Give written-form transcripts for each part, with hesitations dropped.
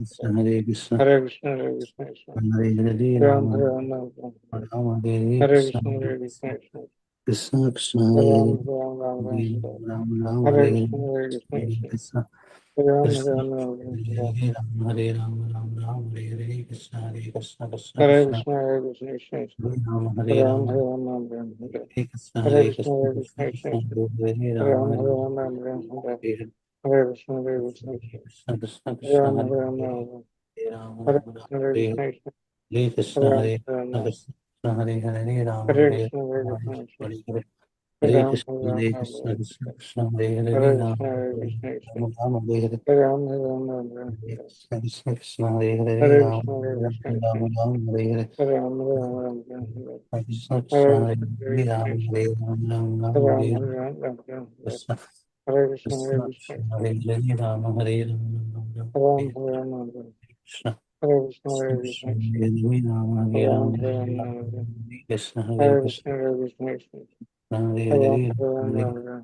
Hare Krishna, Hare Krishna, Hare Krishna, Krishna Hare Hare, Ram, Rama Hare Ram, Ram, Ram, Hare Rama, Hare Hare Krishna, Krishna, Hare Hare Krishna, Krishna Krishna, Krishna, Ram, Hare Ram, Ram, Ram, Hare Rama, Rama, Hare Hare Krishna, Hare Krishna, Hare Krishna Krishna, Ram, Krishna, Ram, Ram, Ram, Hare Hare Rama, Hare Rama, Rama Rama, Hare Hare, Krishna, Hare Krishna, Krishna, Hare Krishna, Krishna, Hare Krishna, Krishna Hare Rama, Hare Ram, Rama, Hare Ram, Ram, Ram, Hare Hare Krishna, Hare Hare Krishna, Krishna, Hare Krishna, Krishna, Krishna, Krishna Hare Rama, Ram, Hare Hare Rama, Ram, Ram, Ram, Hare Hare Hare Krishna, Hare Krishna, Krishna Krishna, Krishna, Krishna, Ram, Hare Hare Ram, Hare, Ram, Hare Rama, Hare Rama, Rama, Krishna, Hare Hare Krishna, Krishna Hare Krishna, Ram, Hare Ram, Krishna, Ram, Krishna, Hare Hare, Rama, Hare Hare Krishna, Hare Rama, Krishna, Krishna Hare Hare, Hare Ram, Krishna, Hare Ram, Hare Ram, Krishna, Ram, Krishna, Krishna, Hare Hare, Hare Rama, Krishna, Hare Hare Krishna, Krishna Rama, Rama, Hare Hare, Ram, Hare Ram, Ram, Ram,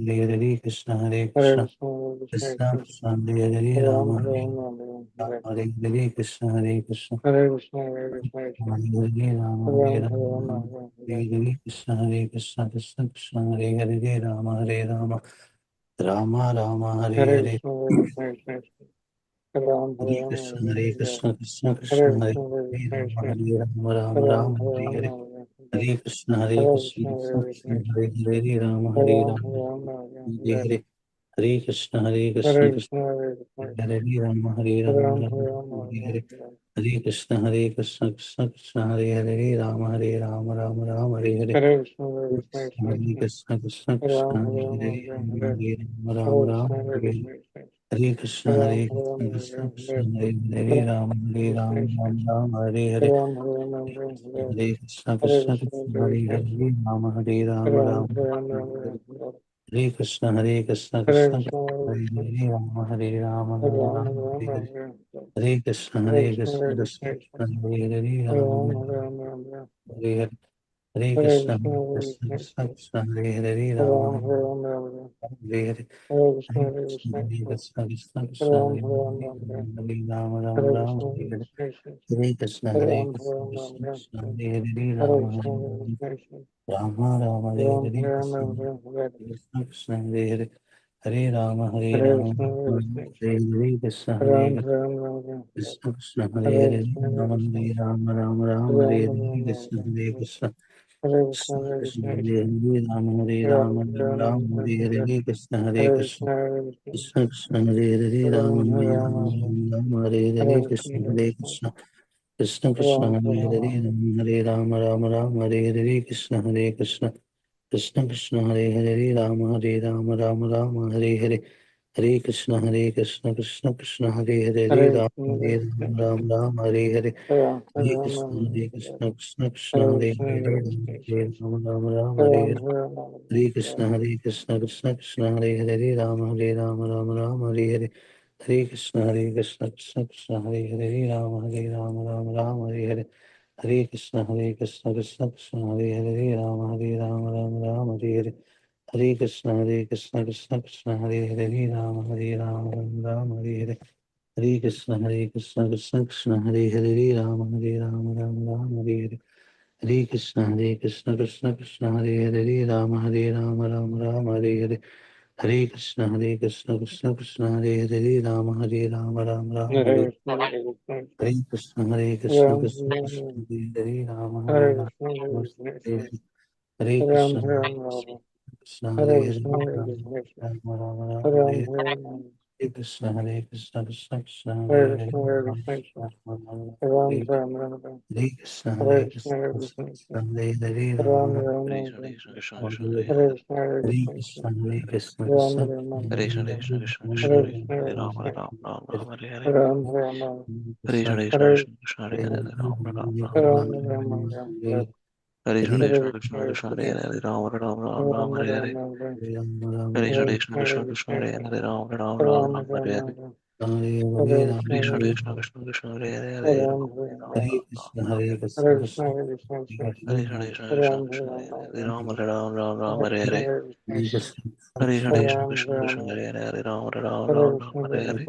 Hare Hare Krishna, Krishna, Krishna, Hare Hare, Hare Rama, Krishna, Hare Hare Krishna, Krishna Rama, Rama, Hare Hare, Ram, Hare Ram, Ram, Ram, Hare Krishna, Krishna, Hare Hare Krishna, Hare Hare, Krishna, Rama, Krishna Hare Rama, Rama, Ram, Hare Hare Ram, Ram, Ram, Hare Krishna, Hare Krishna, Hare Krishna, Krishna, Krishna, Krishna Hare Hare, Rama, Hare Rama, Rama, Ram, Hare Hare Ram, Ram, Ram, Krishna, Hare Krishna, Krishna, Hare Krishna, Krishna, Krishna Hare Hare, Rama, Hare Ram, Rama, Hare Ram, Rama, Ram, Ram, Hare Krishna, Hare Hare Krishna, Krishna, Hare Krishna, Krishna Hare Ram, Hare, Hare Ram, Hare Ram, Ram, Ram, Hare Hare, Krishna, Hare Hare Krishna, Krishna, Hare Krishna, Krishna, Krishna Krishna, Hare Hare, Ram, Rama, Hare Hare Ram, Ram, Ram, Rama, Hare Hare Hare, Krishna, Hare Krishna, Hare Krishna, Hare Krishna, Krishna Hare Hare, Rama, Hare Ram, Hare Ram, Rama, Ram, Hare Ram, Hare, Krishna, Hare Krishna, Krishna, Krishna, Hare Hare, Rama, Hare Rama, Rama, Rama, Hare Hare Hare, Krishna, Hare Krishna, Krishna Ram, Hare Hare Ram, Krishna, Ram, Hare Ram, Krishna, Krishna, Krishna, Hare Hare Krishna, Hare Hare, Krishna, Rama, Krishna Hare Rama, Rama, Ram, Rama, Hare Hare Ram, Hare, Ram, Ram, Hare Krishna, Hare Hare Krishna, Krishna, Krishna, Hare Krishna, Krishna, Hare Hare, Rama, Hare Ram, Rama, Hare Ram, Ram, Hare Hare, Hare Krishna, Hare Krishna, Hare Krishna, Krishna, Hare Krishna, Hare Hare, Rama, Hare Rama, Ram, Rama, Hare Ram, Hare Hare, Ram, Hare Krishna, Hare Krishna, Krishna, Krishna, Hare Hare, Rama, Hare Rama, Rama, Rama, Hare Hare, Hare Krishna, Hare Krishna, Hare Krishna, Krishna, Ram, Krishna, Hare Hare Ram, Hare, Ram, Rama, Hare Rama, Rama, Hare Krishna, Rama, Hare Hare Hare, Krishna, Hare Krishna, Ram, Hare Hare Krishna, Ram, Krishna, Ram, Krishna, Hare Hare, Hare Rama, Hare Krishna, Rama, Rama, Rama, Hare Hare, Ram, Hare Ram, Ram, Hare Krishna, Hare Krishna, Krishna, Krishna, Hare Hare Krishna, Hare, Rama, Hare Rama, Ram, Rama, Hare Ram, Hare Hare, Ram, Hare Krishna, Hare Krishna, Hare Krishna, Krishna, Krishna, Hare Hare Krishna, Hare, Rama, Hare Rama, Hare Rama, Ram, Rama, Hare Hare Hare, Ram, Hare Krishna, Hare Hare Krishna, Krishna, Hare Krishna, Krishna, Krishna, Hare Hare, Hare Rama, Ram, Hare Hare Ram, Hare Hare, Hare Hare Krishna, Krishna, Hare Hare Krishna, Krishna, Krishna, Krishna, Hare Hare, Hare Rama, Ram, Hare Hare Ram, Hare Hare Hare Krishna, Hare Krishna, Krishna, Hare Krishna, Krishna Hare Krishna, Ram, Hare Hare Hare, Ram, Hare Rama, Rama, Hare Rama, Krishna, Hare Hare Hare, Krishna, Hare Krishna, Hare Hare Ram, Krishna, Hare Krishna Ram, Krishna, Hare Hare, Hare Rama, Krishna, Hare Hare Hare, Krishna, Rama, Rama, Hare Ram, Hare, Hare Krishna Ram, Hare Krishna, Krishna, Hare Hare, Hare Rama, Hare Hare Rama, Krishna, Hare Krishna, Hare Hare, Krishna, Hare Ram, Hare, Hare Ram, Krishna Krishna, Hare Hare Hare, Krishna, Hare Rama, Krishna, Hare Rama, Rama, Rama, Hare Ram, Hare, Hare Krishna, Hare Ram, Krishna, Hare Krishna, Krishna Hare Krishna, Krishna, Hare Hare, Rama, Hare Ram, Rama, Hare Rama, Rama, Ram, Hare Hare, Krishna, Hare Hare Krishna, Krishna, Hare Krishna, Krishna Krishna, Hare Hare, Rama, Ram, Hare Hare Rama, Ram, Rama, Rama, Hare Hare, Hare Krishna, Krishna, Hare Hare Krishna, Krishna, Krishna Krishna, Ram, Hare Hare Hare, Rama, Hare Rama, Rama, Rama, Hare Hare, Krishna, Hare Krishna, Krishna Krishna, Hare Hare, Rama, Hare Rama, Rama, Rama, Hare Hare, Hare Krishna, Hare Krishna, Krishna Krishna, Hare Hare, Hare Rama, Hare Krishna, Rama, Rama, Rama, Hare Hare, Ram, Hare Hare Krishna, Hare Ram, Krishna, Krishna Krishna, Hare Hare Krishna, Hare, Hare Krishna, Hare Rama, Rama, Rama, Hare Ram, Hare, Hare Hare Ram, Krishna, Hare Krishna, Krishna Krishna, Hare Hare, Rama, Hare Rama, Rama, Rama, Hare Hare, Hare Krishna, Hare Krishna, Krishna Krishna, Hare Hare, Rama, Hare Rama, Rama, Rama, Hare Hare, Hare Krishna, Hare Krishna, Krishna Krishna, Hare Hare, Rama, Hare Rama, Rama, Rama, Hare Hare, Hare Krishna, Hare Krishna, Krishna Krishna, Hare Hare, Rama, Hare Rama, Rama, Rama, Hare Hare, Hare Krishna, Hare Krishna, Krishna Krishna, Hare Hare, Rama, Hare Rama, Rama, Rama, Hare Hare, Hare Krishna, Hare Krishna, Krishna Krishna, Hare Hare, Rama, Hare Rama, Rama, Rama, Hare Hare, Hare Krishna, Hare Krishna, Krishna Krishna, Hare Hare, Rama, Hare Rama, Rama, Rama, Hare Hare Krishna, Hare Krishna, Hare Krishna, Ram, Krishna Krishna, Hare Hare, Rama, Hare Hare Rama, Krishna, Hare Ram, Krishna, Hare Hare Ram, Krishna, Hare Hare Krishna, Hare, Hare Rama, Krishna, Rama, Rama, Rama, Ram, Hare Hare Ram, Hare Krishna, Hare Krishna, Krishna Krishna, Hare Hare Hare, Krishna, Hare Rama, Krishna, Rama, Rama, Ram, Hare Ram, Ram, Hare Krishna, Hare Hare Krishna, Krishna, Hare Krishna Krishna, Krishna, Hare Hare, Rama, Ram, Rama, Ram, Hare Krishna, Ram, Hare Krishna, Krishna Hare Hare Hare Hare. Krishna, Hare Hare Krishna, Krishna, Hare Krishna, Ram, Krishna Ram, Krishna, Hare Krishna, Ram, Hare Krishna, Krishna Krishna Hare Hare Krishna, Hare. Hare Ram Krishna, Ram Ram Ram Hare Hare. Ram, Ram, Hare Krishna, Hare Krishna, Hare Krishna Krishna Hare Krishna, Hare. Ram Ram Ram Ram Ram, Hare Hare. Ram, Ram, Hare Krishna, Hare Hare Krishna, Krishna, Krishna Hare Krishna Hare Krishna, Hare. Ram Ram Ram Ram Hare Ram, Hare. Ram, Hare Krishna, Hare Hare Krishna, Krishna, Krishna Hare Krishna Hare Krishna, Hare. Ram Ram Ram Ram, Ram Hare Hare. Ram, Hare Hare Rama, Krishna Krishna Krishna Hare Hare Hare Rama Hare Rama Hare Rama Krishna, Rama Hare Hare Krishna, Krishna Hare Hare Hare Rama, Krishna Krishna Krishna Hare Hare Rama Hare Rama Rama Hare Hare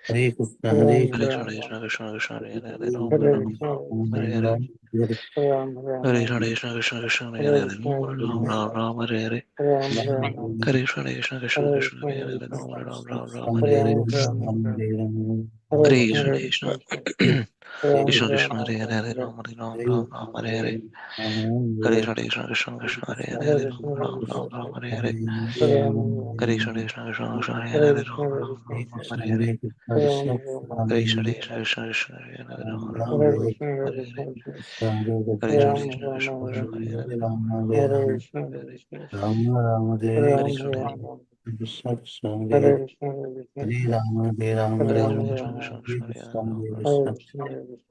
Hare Krishna, Hare Krishna Hare Krishna Krishna Krishna Hare Hare Hare Rama Rama Hare Hare Hare Krishna, Hare Hare Krishna, Krishna Krishna Krishna Hare Hare Hare Hare Rama Rama, Rama Hare Hare Hare Rama, Hare Hare Krishna Krishna Krishna Hare Hare Hare Rama Hare Hare Hare Krishna Krishna Krishna Krishna Hare Hare Rama Hare Hare Hare Krishna Krishna Krishna Krishna Hare Hare Hare Rama Hare Hare Hare Krishna Krishna Krishna Hare Hare Hare Rama Hare Hare Hare Krishna Krishna Krishna Krishna Hare Hare Hare Rama Hare Hare Hare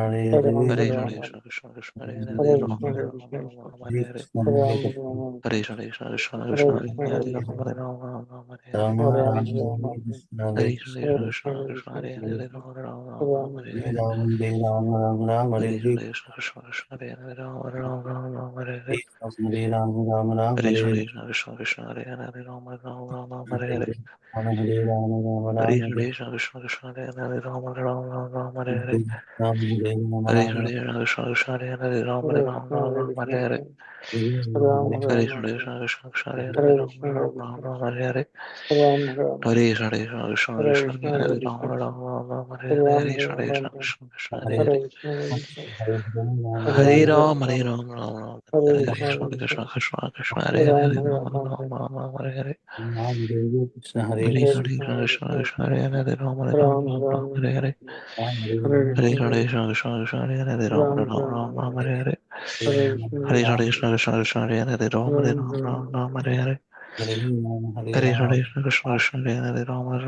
Krishna Krishna Krishna Krishna Hare Hare Hare Rama Hare Hare Hare Krishna Krishna Krishna Krishna Hare Hare Hare Rama Hare Hare Ram Ram Hare Hare Krishna Krishna Krishna Hare Hare Ram Hare Ram Hare Ram Krishna Krishna Hare Krishna Hare Krishna Hare Hare Rama Krishna Krishna Krishna Hare Hare Hare Ram Krishna Krishna Krishna Hare Hare Hare Hare Rama Rama Hare Hare Hare Krishna Hare Krishna Hare Krishna Krishna Krishna Hare Hare Hare Rama Hare Hare Ram Ram Hare Krishna Hare Hare Krishna Krishna Krishna Krishna Hare Hare Rama Hare Hare Hare Ram Hare Ram Ram Ram Hare Hare Hare Krishna Krishna Krishna Hare Hare Rama Hare Hare Hare Ram Ram Ram Hare Hare Krishna Krishna Krishna Hare Hare Rama Hare Hare Hare Ram Hare Ram Ram Hare Ram Hare Krishna Krishna Krishna Hare Hare Rama Hare Hare Hare Ram Hare Ram Hare Ram Ram Krishna Krishna Krishna Hare Hare Rama Hare Hare Hare Krishna Krishna Krishna Hare Hare Rama Hare Hare Hare Krishna Krishna Krishna Hare Hare Rama Hare Hare Hare Krishna Krishna Krishna Hare Hare Hare Ram Ram Hare Krishna Krishna Krishna Krishna Hare Hare Hare Rama Hare Hare Hare Krishna Krishna Krishna Hare Hare Rama Hare Hare Hare Krishna Krishna Krishna Hare Hare Rama Hare Hare Hare Krishna Krishna Krishna Hare Hare Rama Hare Hare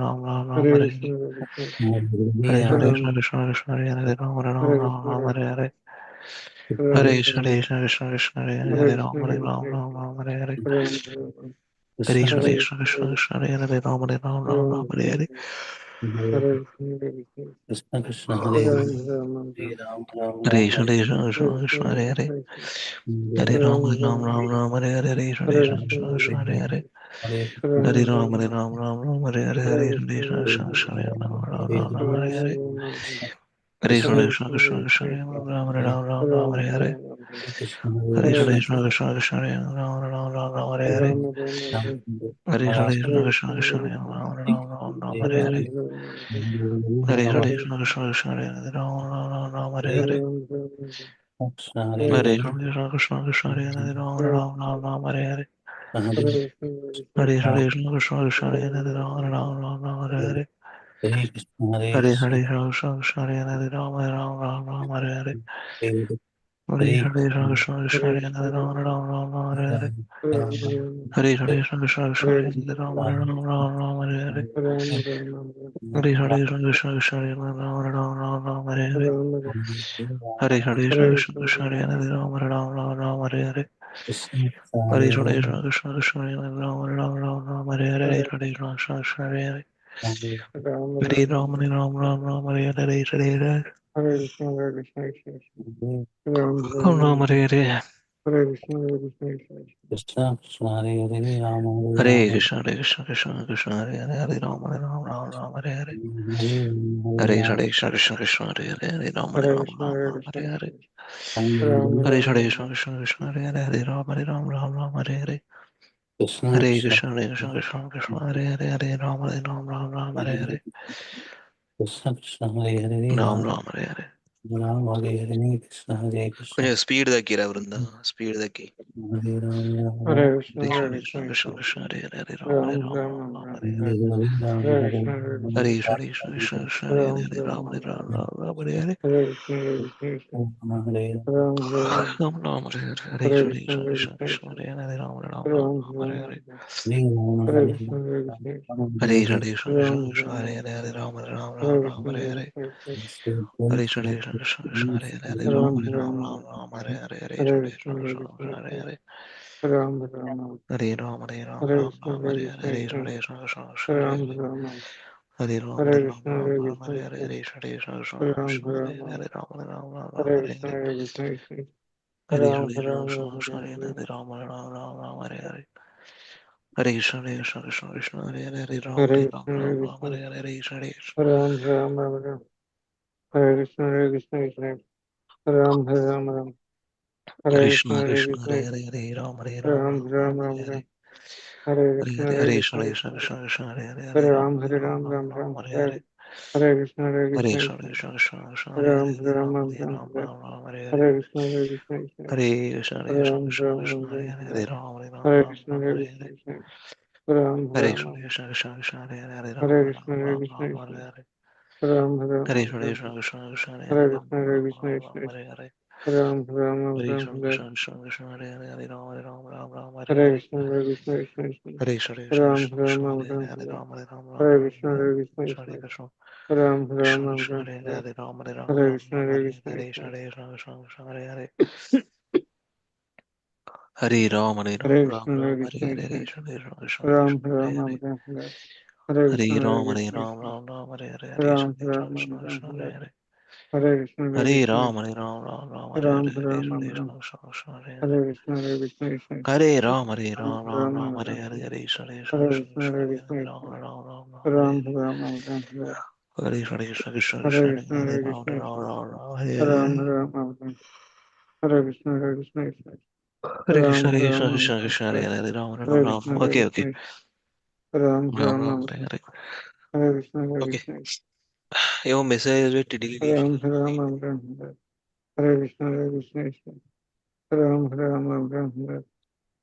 Hare Krishna Krishna Krishna Hare Hare Rama Hare Hare Hare Krishna Krishna Krishna Hare Hare Rama Hare Hare Hare Krishna Krishna Krishna Hare Hare Rama Hare Hare Hare Krishna Krishna Krishna Krishna Hare Hare Rama Hare Hare Krishna Krishna Hare Hare Ram Ram Hare Ram Krishna Hare Krishna Krishna Krishna Hare Hare Hare Hare Ram Rama Hare Hare Hare Krishna Krishna Krishna Krishna Hare Hare Hare Hare Ram Hare Hare Hare Krishna Krishna Krishna Krishna Hare Hare Hare Krishna Krishna Krishna Krishna Hare Hare Hare Krishna Hare Hare Krishna Krishna Krishna Hare Hare Hare Krishna Krishna Krishna Hare Hare Hare Krishna Krishna Krishna Hare Hare Hare Krishna Krishna Krishna Hare Hare Hare Krishna Krishna Krishna Hare Hare Hare Krishna Krishna Hare Hare Hare Krishna Krishna Krishna Hare Hare Hare Krishna Krishna Krishna Hare Hare Hare Krishna Krishna Krishna Hare Hare Hare Krishna Krishna Krishna Hare Hare Hare Krishna Krishna Krishna Hare Hare Hare Krishna Krishna Hare Hare Hare Hare Ram Hare Hare Krishna Krishna Hare Hare Ram Hare Hare Ram Krishna Hare Krishna Krishna Krishna Hare Hare Hare Ram Hare Hare Hare Hare Ram Krishna Krishna Krishna Hare Hare Hare Ram Hare Hare Hare Hare Krishna Krishna Krishna Hare Hare Hare Ram Hare Hare Krishna Hare Krishna Krishna Krishna Krishna Hare Hare Hare Ram Hare Hare Krishna Krishna Hare Hare Ram Ram Hare Hare Ram Hare Hare Krishna Hare Krishna கொஞ்சம் speed தக்கிற Vrinda speed தக்கி Hare Ram Ram Ram Hare Krishna Krishna Krishna Hare Hare Ram Hare Hare Hare Ram Hare Hare Krishna Krishna Krishna Hare Hare Ram Hare Hare Ram Hare Ram Hare Hare Hare Krishna Krishna Krishna Hare Hare Ram Hare Hare Ram Hare Hare Krishna Krishna Krishna Hare Hare Ram Hare Hare Hare Krishna Krishna Krishna Hare Hare Ram Hare Hare Hare Krishna Krishna Krishna Hare Hare Hare Ram Hare Ram Ram Ram Hare Hare Hare Krishna Krishna Krishna Hare Hare Hare Ram, Hare Hare Ram, Krishna, Ram Hare Ram, Krishna, Hare Hare, Krishna Hare Krishna, Krishna Hare Ram, Krishna, Hare Hare Ram, Hare Ram, Hare Ram, Ram Ram, Hare Hare Krishna, Hare, Hare Krishna, Krishna Hare Hare Ram, Hare Hare Ram, Krishna, Ram Krishna Ram, Hare Hare Hare, Ram Ram, Ram Ram, Hare Hare, Hare Krishna, Hare Krishna, Krishna Krishna, Hare Hare, Hare Ram, Hare Hare Ram, Krishna, Hare Ram Ram, Krishna, Hare Hare, Hare Krishna, Hare Krishna, Hare Ram, Hare Ram, Ram Ram, Hare Krishna, Hare Krishna, Krishna Hare Ram, Hare Ram, Ram Hare Krishna, Krishna Hare Krishna, Krishna, Hare Hare, Hare Ram, Hare Hare Ram, Ram, Ram Hare Ram, Ram, Hare Ram Hare, Ram Hare Hare Krishna, Hare, Hare Hare Krishna, Krishna, Krishna Krishna Krishna, Krishna Hare Hare, Hare Hare Ram, Ram, Hare Hare Ram, Ram, Ram Ram Ram, Ram Hare Hare Hare, Hare Krishna, Hare Hare Krishna, Krishna, Krishna Krishna Krishna, Krishna Hare Hare Ram, Hare, Hare Hare Ram, Ram, Ram Hare Ram Ram, Hare Ram Ram, Hare Hare, Hare Krishna, Hare Krishna, Krishna Hare Krishna, Hare Hare Krishna, Ram, Krishna Hare Ram, Krishna, Ram Hare Ram Hare, Hare Hare Ram, Hare Ram, Hare Ram Krishna, Ram, Hare Hare Krishna, Hare, Krishna Ram, Hare Ram, Krishna, Ram Krishna Krishna, Krishna Hare Hare, Hare Ram, Hare Hare Krishna, Ram, Hare Ram Krishna, Ram, Krishna Hare Hare, Ram, Ram, Hare Ram Krishna, Ram Krishna Krishna, Krishna Hare Hare, Hare Ram, Krishna, Hare Ram Krishna, Ram Ram, Krishna Hare Hare, Ram, Ram, Hare Ram Krishna, Ram Krishna Krishna, Krishna Hare Hare, Hare Ram, Hare Ram, Ram Ram, Hare Hare Hare, Krishna, Hare Krishna, Krishna Hare Krishna, Krishna Ram, Krishna, Ram, Krishna Ram Hare Ram Hare, Hare Ram, Hare Ram, Ram Hare Ram, Krishna, Hare Hare Krishna, Krishna, Hare Krishna Krishna, Ram, Ram, Krishna Ram Krishna, Ram Hare Hare, Hare Hare Ram, Hare Ram, Hare Ram Krishna, Ram, Hare Hare Krishna, Hare, Krishna Hare Krishna, Krishna Krishna, Hare Hare, Hare Ram, Hare Ram, Hare Ram Krishna, Hare Ram, Hare Krishna, Hare, Krishna Hare Krishna, Krishna Ram, Krishna, Ram, Hare Ram Hare, Ram Hare Hare Krishna, Hare Ram, Hare Krishna, Ram, Krishna Ram Ram, Hare Hare, Hare Ram, Krishna, Ram, Krishna Ram Krishna, Hare Hare, Hare Krishna, Hare Hare Krishna, Ram, Hare Ram, Ram Ram, Hare Ram, Hare, Hare Ram, Krishna, Ram Krishna Krishna, Hare Hare, Hare Krishna, Hare Krishna, Krishna Hare Ram, Hare Ram, Ram, Ram Ram, Ram, Hare Ram Hare, Hare Krishna, Krishna Hare Krishna, Krishna, Hare Hare Krishna, Ram, Krishna Ram Ram, Ram, Hare Ram, Hare, Ram, Ram Hare Krishna, Krishna Krishna, Hare Hare Krishna, Hare, Hare Ram Krishna, Ram Krishna Ram Ram, Hare Ram, Hare, Ram, Ram Hare Krishna, Hare Krishna, Krishna Hare Krishna, Ram, Krishna Ram, Krishna, Krishna Hare Hare, Ram Ram Hare Ram, Krishna, Hare okay, okay, Krishna, Ram, Ram Ram, Ram, Hare Hare, Hare Krishna, Hare okay, Krishna, your message is delete. Ram, Ram, Hare Krishna, Hare Krishna, Ram, Ram,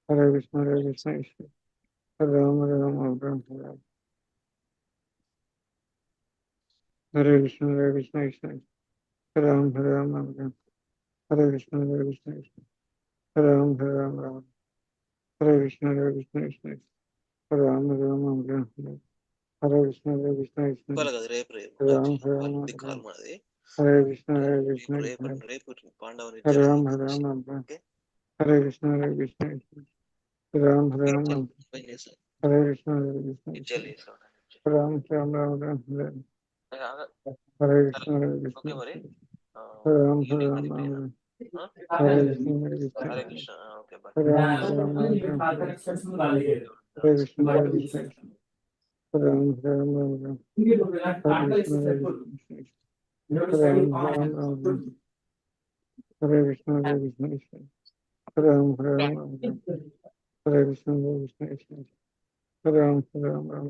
Hare Krishna, Hare Krishna, Ram, Ram, Hare Krishna, Hare Krishna, Ram, Hare Krishna, Hare Krishna, Ram, Hare Krishna, Hare Krishna, Ram, Hare Krishna, Hare Krishna, ఇవాళ కాదు రేపు రేపు Ram, actually ఇవాళ ఉంది call మనది Hare Krishna, అంటే Hare రేపు Krishna, రేపు రేపు Pandava Nirjala Ram, Ekadashi okay Hare Krishna, Hare Krishna, Ram, పైన చేస్తాను Hare Krishna, Hare నిర్జల Krishna, చేస్తాను Ram, Hare Krishna, Hare okay Krishna, మరి Ram, ఈవినింగ్ అది పేరు Hare Krishna, Hare Hare Krishna, Krishna okay bye Ram, Hare Krishna, Hare Krishna, Ram, Hare Krishna, Hare Krishna, Ram, Hare Krishna, Hare Krishna, Ram, Hare Krishna, Hare Krishna, Ram,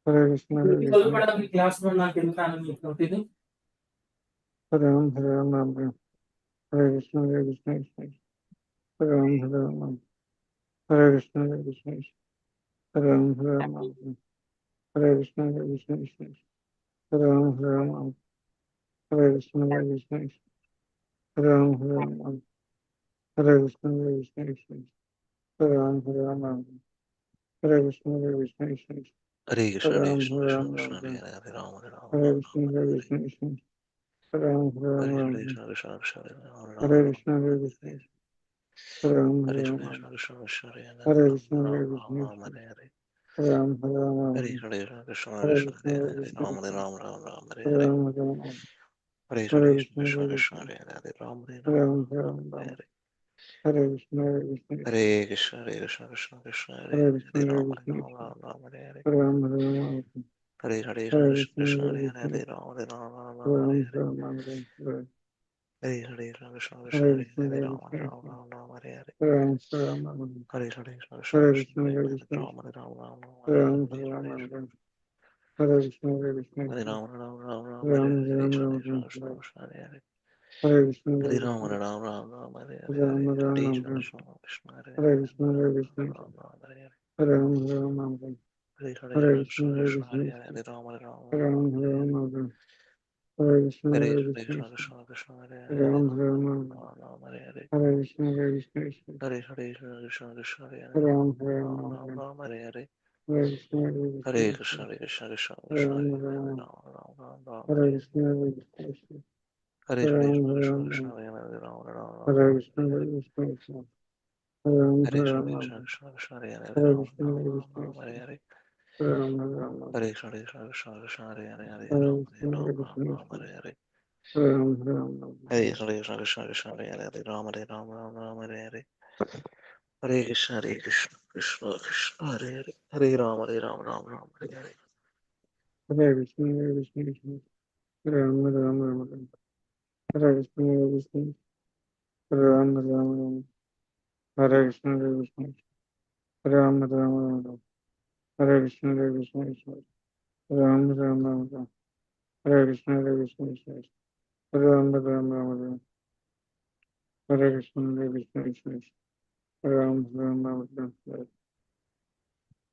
Hare Krishna, Hare Krishna, class में ना कितना होती थी Ram, Hare Krishna, Hare Krishna, Ram, Hare Krishna, Hare Krishna, Ram, Hare Krishna, Hare Krishna, Ram, Hare Krishna, Hare Krishna, Ram, Hare Krishna, Hare Krishna, Ram, Hare Krishna, Hare Krishna, Hare Krishna Hare Ram, Krishna Krishna Krishna Hare Hare Hare Rama Hare Rama Hare Rama Rama Krishna, Hare Hare Hare Krishna, Ram, Hare Hare Krishna Krishna Krishna Hare Hare Rama Hare Rama Krishna, Rama Hare Hare Krishna, Hare Ram, Hare Krishna Krishna Krishna Hare Hare Hare Rama Krishna, Rama Hare Rama Krishna, Rama Hare Hare Ram, Hare Hare Krishna Hare Krishna Krishna, Hare Hare Hare Krishna, Rama Hare Rama Rama Rama Hare Hare Ram, Hare Hare Hare Krishna Krishna, Krishna Hare Krishna Krishna, Hare Hare Rama Hare Rama Ram, Rama Rama Hare Hare Hare Krishna, Hare Krishna, Hare Krishna Krishna Krishna Hare Hare Hare Krishna, Hare Rama Hare Rama Krishna, Rama Rama Hare Hare Ram, Hare Hare Hare Krishna Krishna, Krishna Hare Hare Hare Krishna, Rama Hare Rama Rama Rama Hare Ram, Hare Hare Hare Hare Krishna Krishna Hare Hare Krishna, Hare Hare Rama Krishna, Rama Rama Rama Hare Hare Ram, Hare Hare Krishna Hare Krishna Krishna, Hare Hare Hare Krishna, Rama Rama Rama Hare Hare Ram, Hare Krishna, Hare Krishna, Hare Rama Rama Rama Rama Hare Ram, Hare Hare Krishna Krishna Hare Krishna Hare Hare Krishna, Hare Hare Rama Krishna, Rama Rama Rama Hare Hare Ram, Hare Hare Krishna Hare Krishna Krishna Hare Hare Hare Krishna, Rama Hare Rama Krishna, Rama Rama Hare Hare Ram, Hare Hare Hare Krishna Krishna, Hare Krishna Hare Krishna, Hare Rama Rama Rama Ram, Hare Hare Hare Krishna, Hare Hare Hare Krishna, Krishna Krishna Hare Hare Ram, Rama Rama Rama Hare Hare Hare Krishna, Hare Krishna, Hare Hare Krishna Krishna Hare Hare Ram, Rama Rama Rama Hare Hare Hare Krishna, Hare Krishna, Hare Krishna, Krishna Krishna, Hare Hare, Ram Ram Ram Ram, Hare Hare Krishna, Hare Krishna, Hare Hare Ram, Krishna, Krishna, Hare Hare, Ram Ram Ram Hare Ram, Krishna, Hare Hare Hare Krishna, Ram, Hare Krishna, Krishna Krishna, Hare Hare, Hare Ram Krishna, Ram Hare Ram Krishna, Ram, Hare Hare Ram Ram Hare Krishna Krishna Krishna Hare Hare Hare Hare Ram Hare Krishna Ram Hare Ram Krishna Ram Hare Hare Ram Ram Hare Krishna Krishna Krishna Hare Hare Ram Hare Ram Ram Ram Hare Hare Hare Krishna Krishna Krishna Hare Hare Hare Ram Ram Ram Hare Hare Hare Krishna Ram Ram Ram Hare Krishna Ram Ram Ram Hare Krishna Ram Ram Ram Hare Krishna Ram Ram Ram Hare Krishna Ram Ram Ram Hare Krishna Ram Ram Ram Hare Krishna Ram Ram Ram Hare Krishna Ram Ram Ram Hare Krishna Ram Ram Ram Hare Krishna Ram Ram Ram Hare Krishna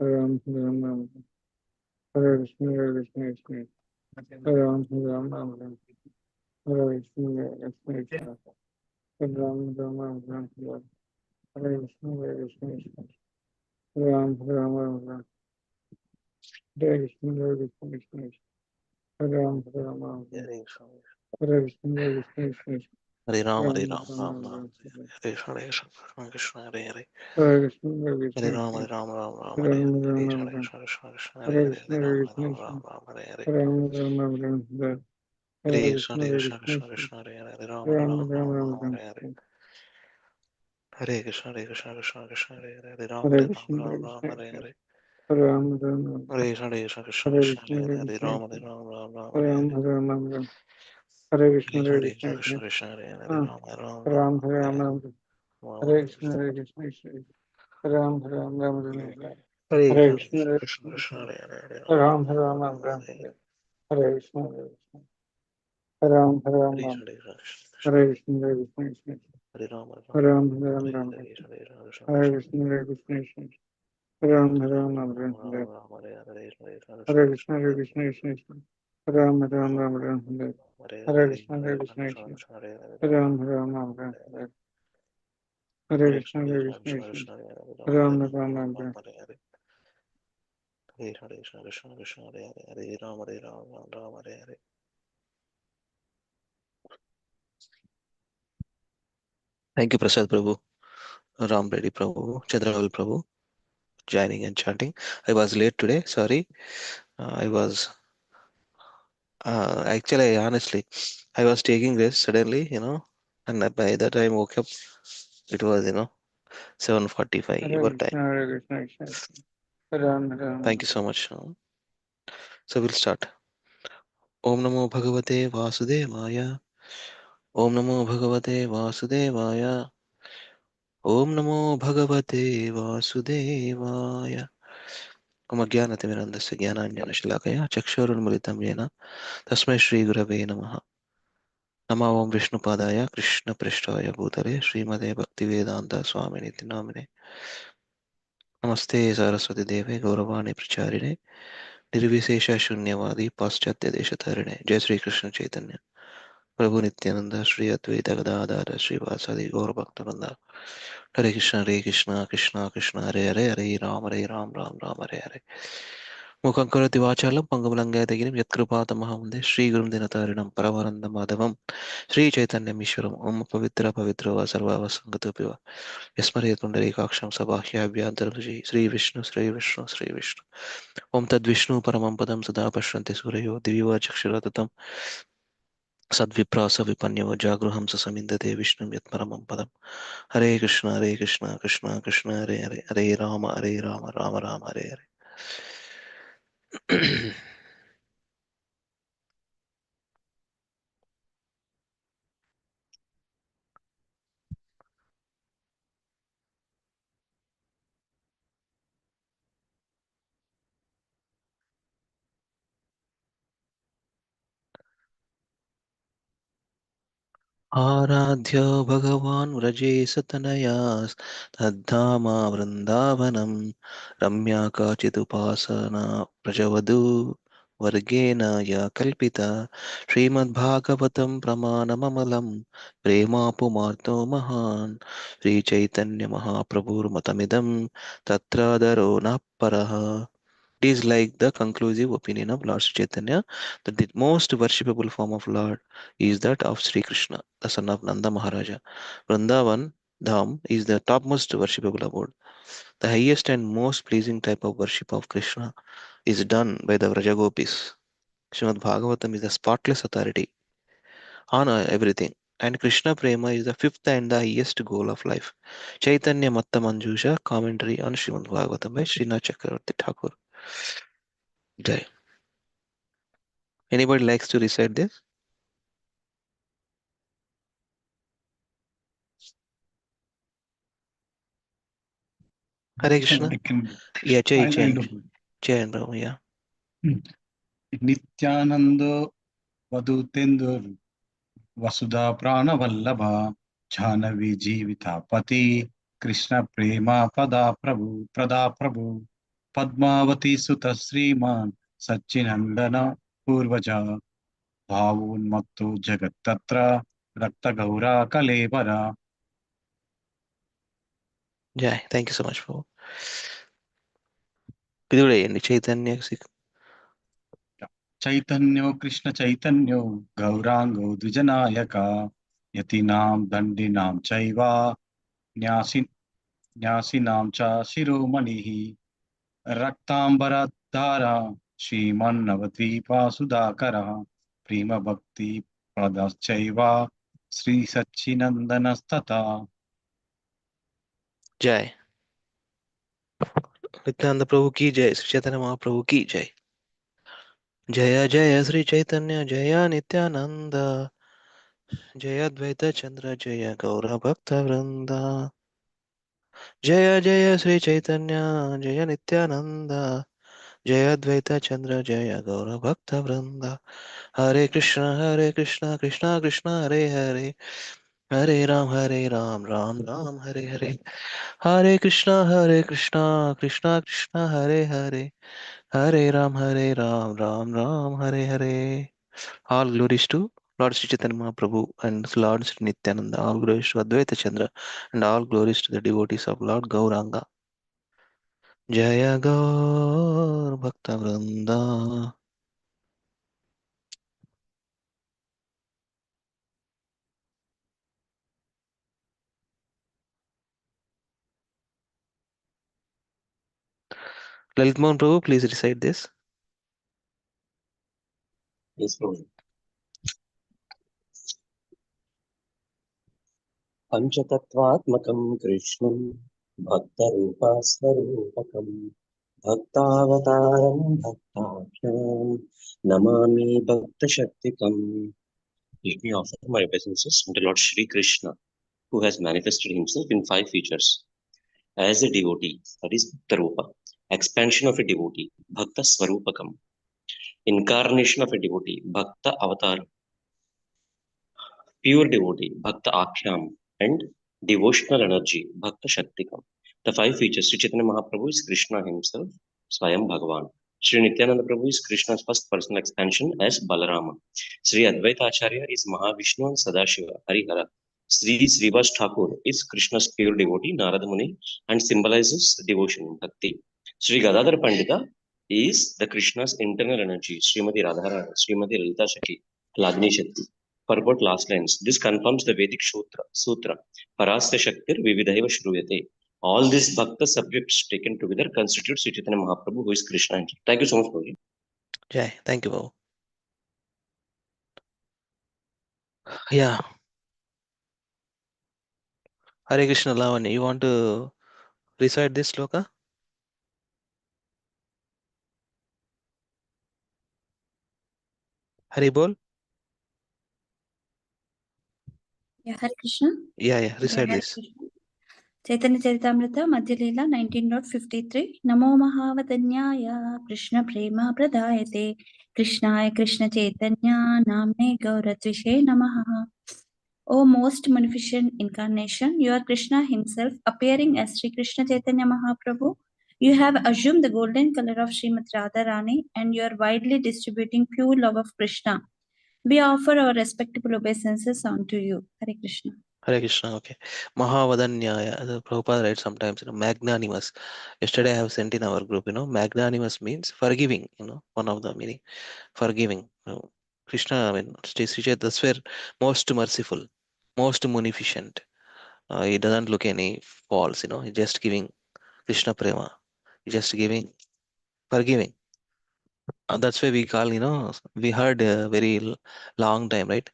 Ram Ram Ram Hare Krishna Hare Krishna Hare Ram Ram Ram Ram Ram Ram Hare Krishna Krishna Hare Hare Hare Krishna Hare Ram Ram Ram Hare Ram Hare Ram Hare Ram Krishna Krishna Hare Hare Hare Krishna Hare Ram Krishna Ram Hare Hare Ram Ram Ram Hare Hare Krishna Krishna Krishna Krishna Krishna Hare Hare Ram Ram Ram Ram Ram Ram Hare Hare Hare Krishna Krishna Krishna Hare Hare Ram Hare Ram Krishna Ram Krishna Hare Hare Ram Ram Hare Krishna Krishna Hare Krishna Krishna Hare Hare Krishna Ram Ram Hare Ram Hare Ram Ram Hare Krishna Hare Krishna Krishna Krishna Hare Hare Ram Ram Ram Ram Hare Ram Hare Krishna Krishna Ram Ram Ram Hare Hare Krishna Krishna Krishna Krishna Hare Hare Ram Ram Ram Hare Krishna Ram Ram Hare Ram Krishna Krishna Hare Krishna Krishna Hare Ram Ram Ram Hare Ram Hare Hare Krishna Hare Krishna Krishna Krishna Ram Ram Ram Hare Krishna Krishna Ram Ram Ram Hare Krishna Krishna Ram Ram Ram Hare Krishna Krishna Ram Ram Ram Thank you, Prasad Prabhu, Ram Reddy Prabhu, Chandravel Prabhu, joining and chanting. I was late today, sorry. I was actually, honestly, I was taking rest suddenly, and by the time I woke up, it was, 7:45 Hare your time. Krishna Krishna Ram Thank you Ram so much. So we'll start. Om Namo Bhagavate Vasudevaya. Om Namo Bhagavate Vasudevaya. Om Namo Bhagavate Vasudevaya. Om Ajnanatimirandasya Jnananjanashalakaya Chakshurunmilitam Yena Tasmai Shri Gurave Namaha. Nama Om Vishnupadaya Krishna Prishtaya Bhutale Srimade Bhaktivedanta Swaminiti Namine. Namaste Saraswati Deve Gauravani Pracharine Nirvisesha Shunyavadi Paschatya Deshatarine. Jai Sri Krishna Chaitanya Prabhu Nityananda Sri Advaita Gadadara Sri Vasadi Gaur Bhaktavranda. Hare Krishna, Krishna Krishna, Hare Hare, Hare Ram, Ram Hare Hare. Mukhaṁ karoti vācālam pangam langhayatagirim yatkrupatamaham de Sri Gurum Dinatarinam Paravaranda Madhavam Sri Chaitanya Mishwaram Om Pavitra Pavitra Va Sarva Vasangatupiva Yasmari Pundarikaksham Sabahya Abhyantaram Sri Vishnu Sri Vishnu Sri Vishnu Om Tad Vishnu Paramam Padam Sada Pashyanti Surayo Diviva Chakshuratatam Sadviprasa Vipanyo Jagruham Sasamindate Vishnu Yatparamam Padam Hare Krishna, Krishna Krishna, Hare Hare, Hare Rama, Rama, Hare Hare. आराध्य भगवान् व्रजेशतनयास् तद्धामा वृन्दावनं रम्या काचिदुपासना प्रजवधू वर्गेण या कल्पिता श्रीमद्भागवतं प्रमाणममलं प्रेमापुमार्तो महान् श्रीचैतन्यमहाप्रभुर्मतमिदं तत्रादरो न परः. It is like the conclusive opinion of Lord Sri Chaitanya that the most worshipable form of Lord is that of Sri Krishna, the son of Nanda Maharaja. Vrindavan Dham is the topmost worshipable abode. The highest and most pleasing type of worship of Krishna is done by the Vrajagopis. Srimad Bhagavatam is the spotless authority on everything. And Krishna Prema is the fifth and the highest goal of life. Chaitanya Matta Manjusha commentary on Srimad Bhagavatam by Srinath Chakravarti Thakur. Jai. Anybody likes to recite this? Hare Krishna. I can. Yeah, Jai, I'll Jai. do. Jai, Brahma, yeah. Nityananda Vadutendur Vasudha Pranavallabha Jhanavi Jivitapati Krishna Prema Pada Prabhu Padmavati Sutta Sriman Satchinandana Purvaja Bhavunmattu Jagattatra Rakta Gaura Kalevara. Jai. Thank you so much, Prabhu. Pidurai, Chaitanya. Chaitanyo Krishna Chaitanyo Gaurango Dvijanayaka Yatinam Dandinam Chaiva Nyasin Nyasinam Cha Shiromanihi Raktambaradhara Srimannavadvipa Sudhakara Prima Bhakti Pradachaiva Sri Satchinandanastata. Jai. Nityananda Prabhu ki Jai. Sri Chaitanya Mahaprabhu ki Jai. Jaya Jaya Sri Chaitanya Jaya Nityananda Jaya Dvaita Chandra Jaya Gaura Bhakta Vrinda Jaya Jaya Sri Chaitanya Jaya Nityananda Jaya Dvaita Chandra Jaya Gaura Bhakta Vrinda Hare Krishna Krishna Krishna Hare Hare Hare Ram Ram Hare Hare Hare Krishna Krishna Krishna Hare Hare Hare Ram Ram Hare Hare. All glories to Lord Sri Chaitanya Mahaprabhu and Lord Sri Nityananda. All glories to Advaita Chandra and all glories to the devotees of Lord Gauranga. Jaya Gaur Bhakta Vrinda. Lalit Mohan Prabhu, please recite this. Yes, Prabhu. पञ्चतत्त्वात्मकं कृष्णं भक्तरूपास्वरूपकं भक्तावतारं भक्ताख्यं Namami भक्तशक्तिकम्. Let me offer my obeisances unto Lord Shri Krishna, who has manifested himself in 5 features. As a devotee, that is Bhakta Rupa, expansion of a devotee, Bhakta Swarupakam, incarnation of a devotee, Bhakta Avatar, pure devotee, Bhakta Akhyam, and devotional energy, Bhakta Shaktikam. The 5 features, Sri Chaitanya Mahaprabhu is Krishna himself, Swayam Bhagavan. Sri Nityananda Prabhu is Krishna's first personal expansion as Balarama. Sri Advaita Acharya is Mahavishnu and Sadashiva, Harihara. Sri Srivas Thakur is Krishna's pure devotee, Narada Muni, and symbolizes devotion, Bhakti. Sri Gadadhar Pandita is the Krishna's internal energy, Srimati Radharani, Srimati Lalita Shakti, Lagni Shakti. Purport last lines. This confirms the Vedic Sutra. Parasya Shaktir Vividhaiva Shruyate. All these Bhakta subjects taken together constitute Sri Chaitanya Mahaprabhu, who is Krishna. Thank you so much, Prabhuji. Jai. Thank you, Prabhu. Yeah. Hare Krishna Lavanya, you want to recite this sloka? Hari Bol? Yeah, Hare Krishna. Yeah, recite Hare this. Krishna. Chaitanya Charitamrita Madhya Leela 19.53 Namo Mahavadanyaya Krishna Prema Pradayate Krishnaya Krishna Chaitanya Namne Gauratvishe Namaha. O most munificent incarnation, you are Krishna himself appearing as Sri Krishna Chaitanya Mahaprabhu. You have assumed the golden color of Srimati Radharani and you are widely distributing pure love of Krishna. We offer our respectable obeisances unto you. Hare Krishna. Hare Krishna, okay. Mahavadanyaya, the Prabhupada writes sometimes, magnanimous. Yesterday I have sent in our group, magnanimous means forgiving, one of the meaning, forgiving. Krishna, Sri Chaitanya, that's where most merciful, most munificent. He doesn't look any faults, he's just giving Krishna Prema. Just forgiving. That's why we call, we heard a very long time, right?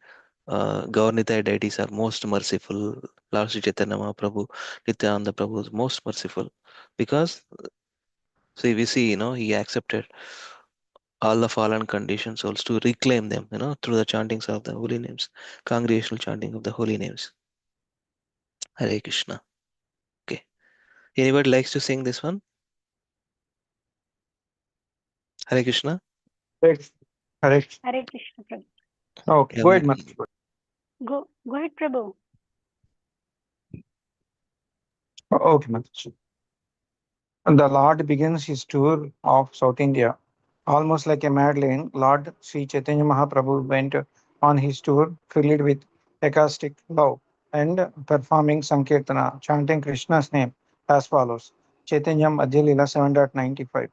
Gaurnita deities are most merciful. Lord Sri Chaitanya Mahaprabhu, Nityananda Prabhu is most merciful. Because, see, we see, he accepted all the fallen conditioned souls to reclaim them, through the chantings of the holy names, congregational chanting of the holy names. Hare Krishna. Okay. Anybody likes to sing this one? Hare Krishna. Correct. Correct. Hare Krishna, Prabhu. Okay, go ahead, Mataji. Go ahead, Prabhu. Okay, Mataji. The Lord begins his tour of South India. Almost like a Madeleine, Lord Sri Chaitanya Mahaprabhu went on his tour filled with ecstatic love and performing Sankirtana, chanting Krishna's name as follows. Chaitanya Madhya Lila 7.95.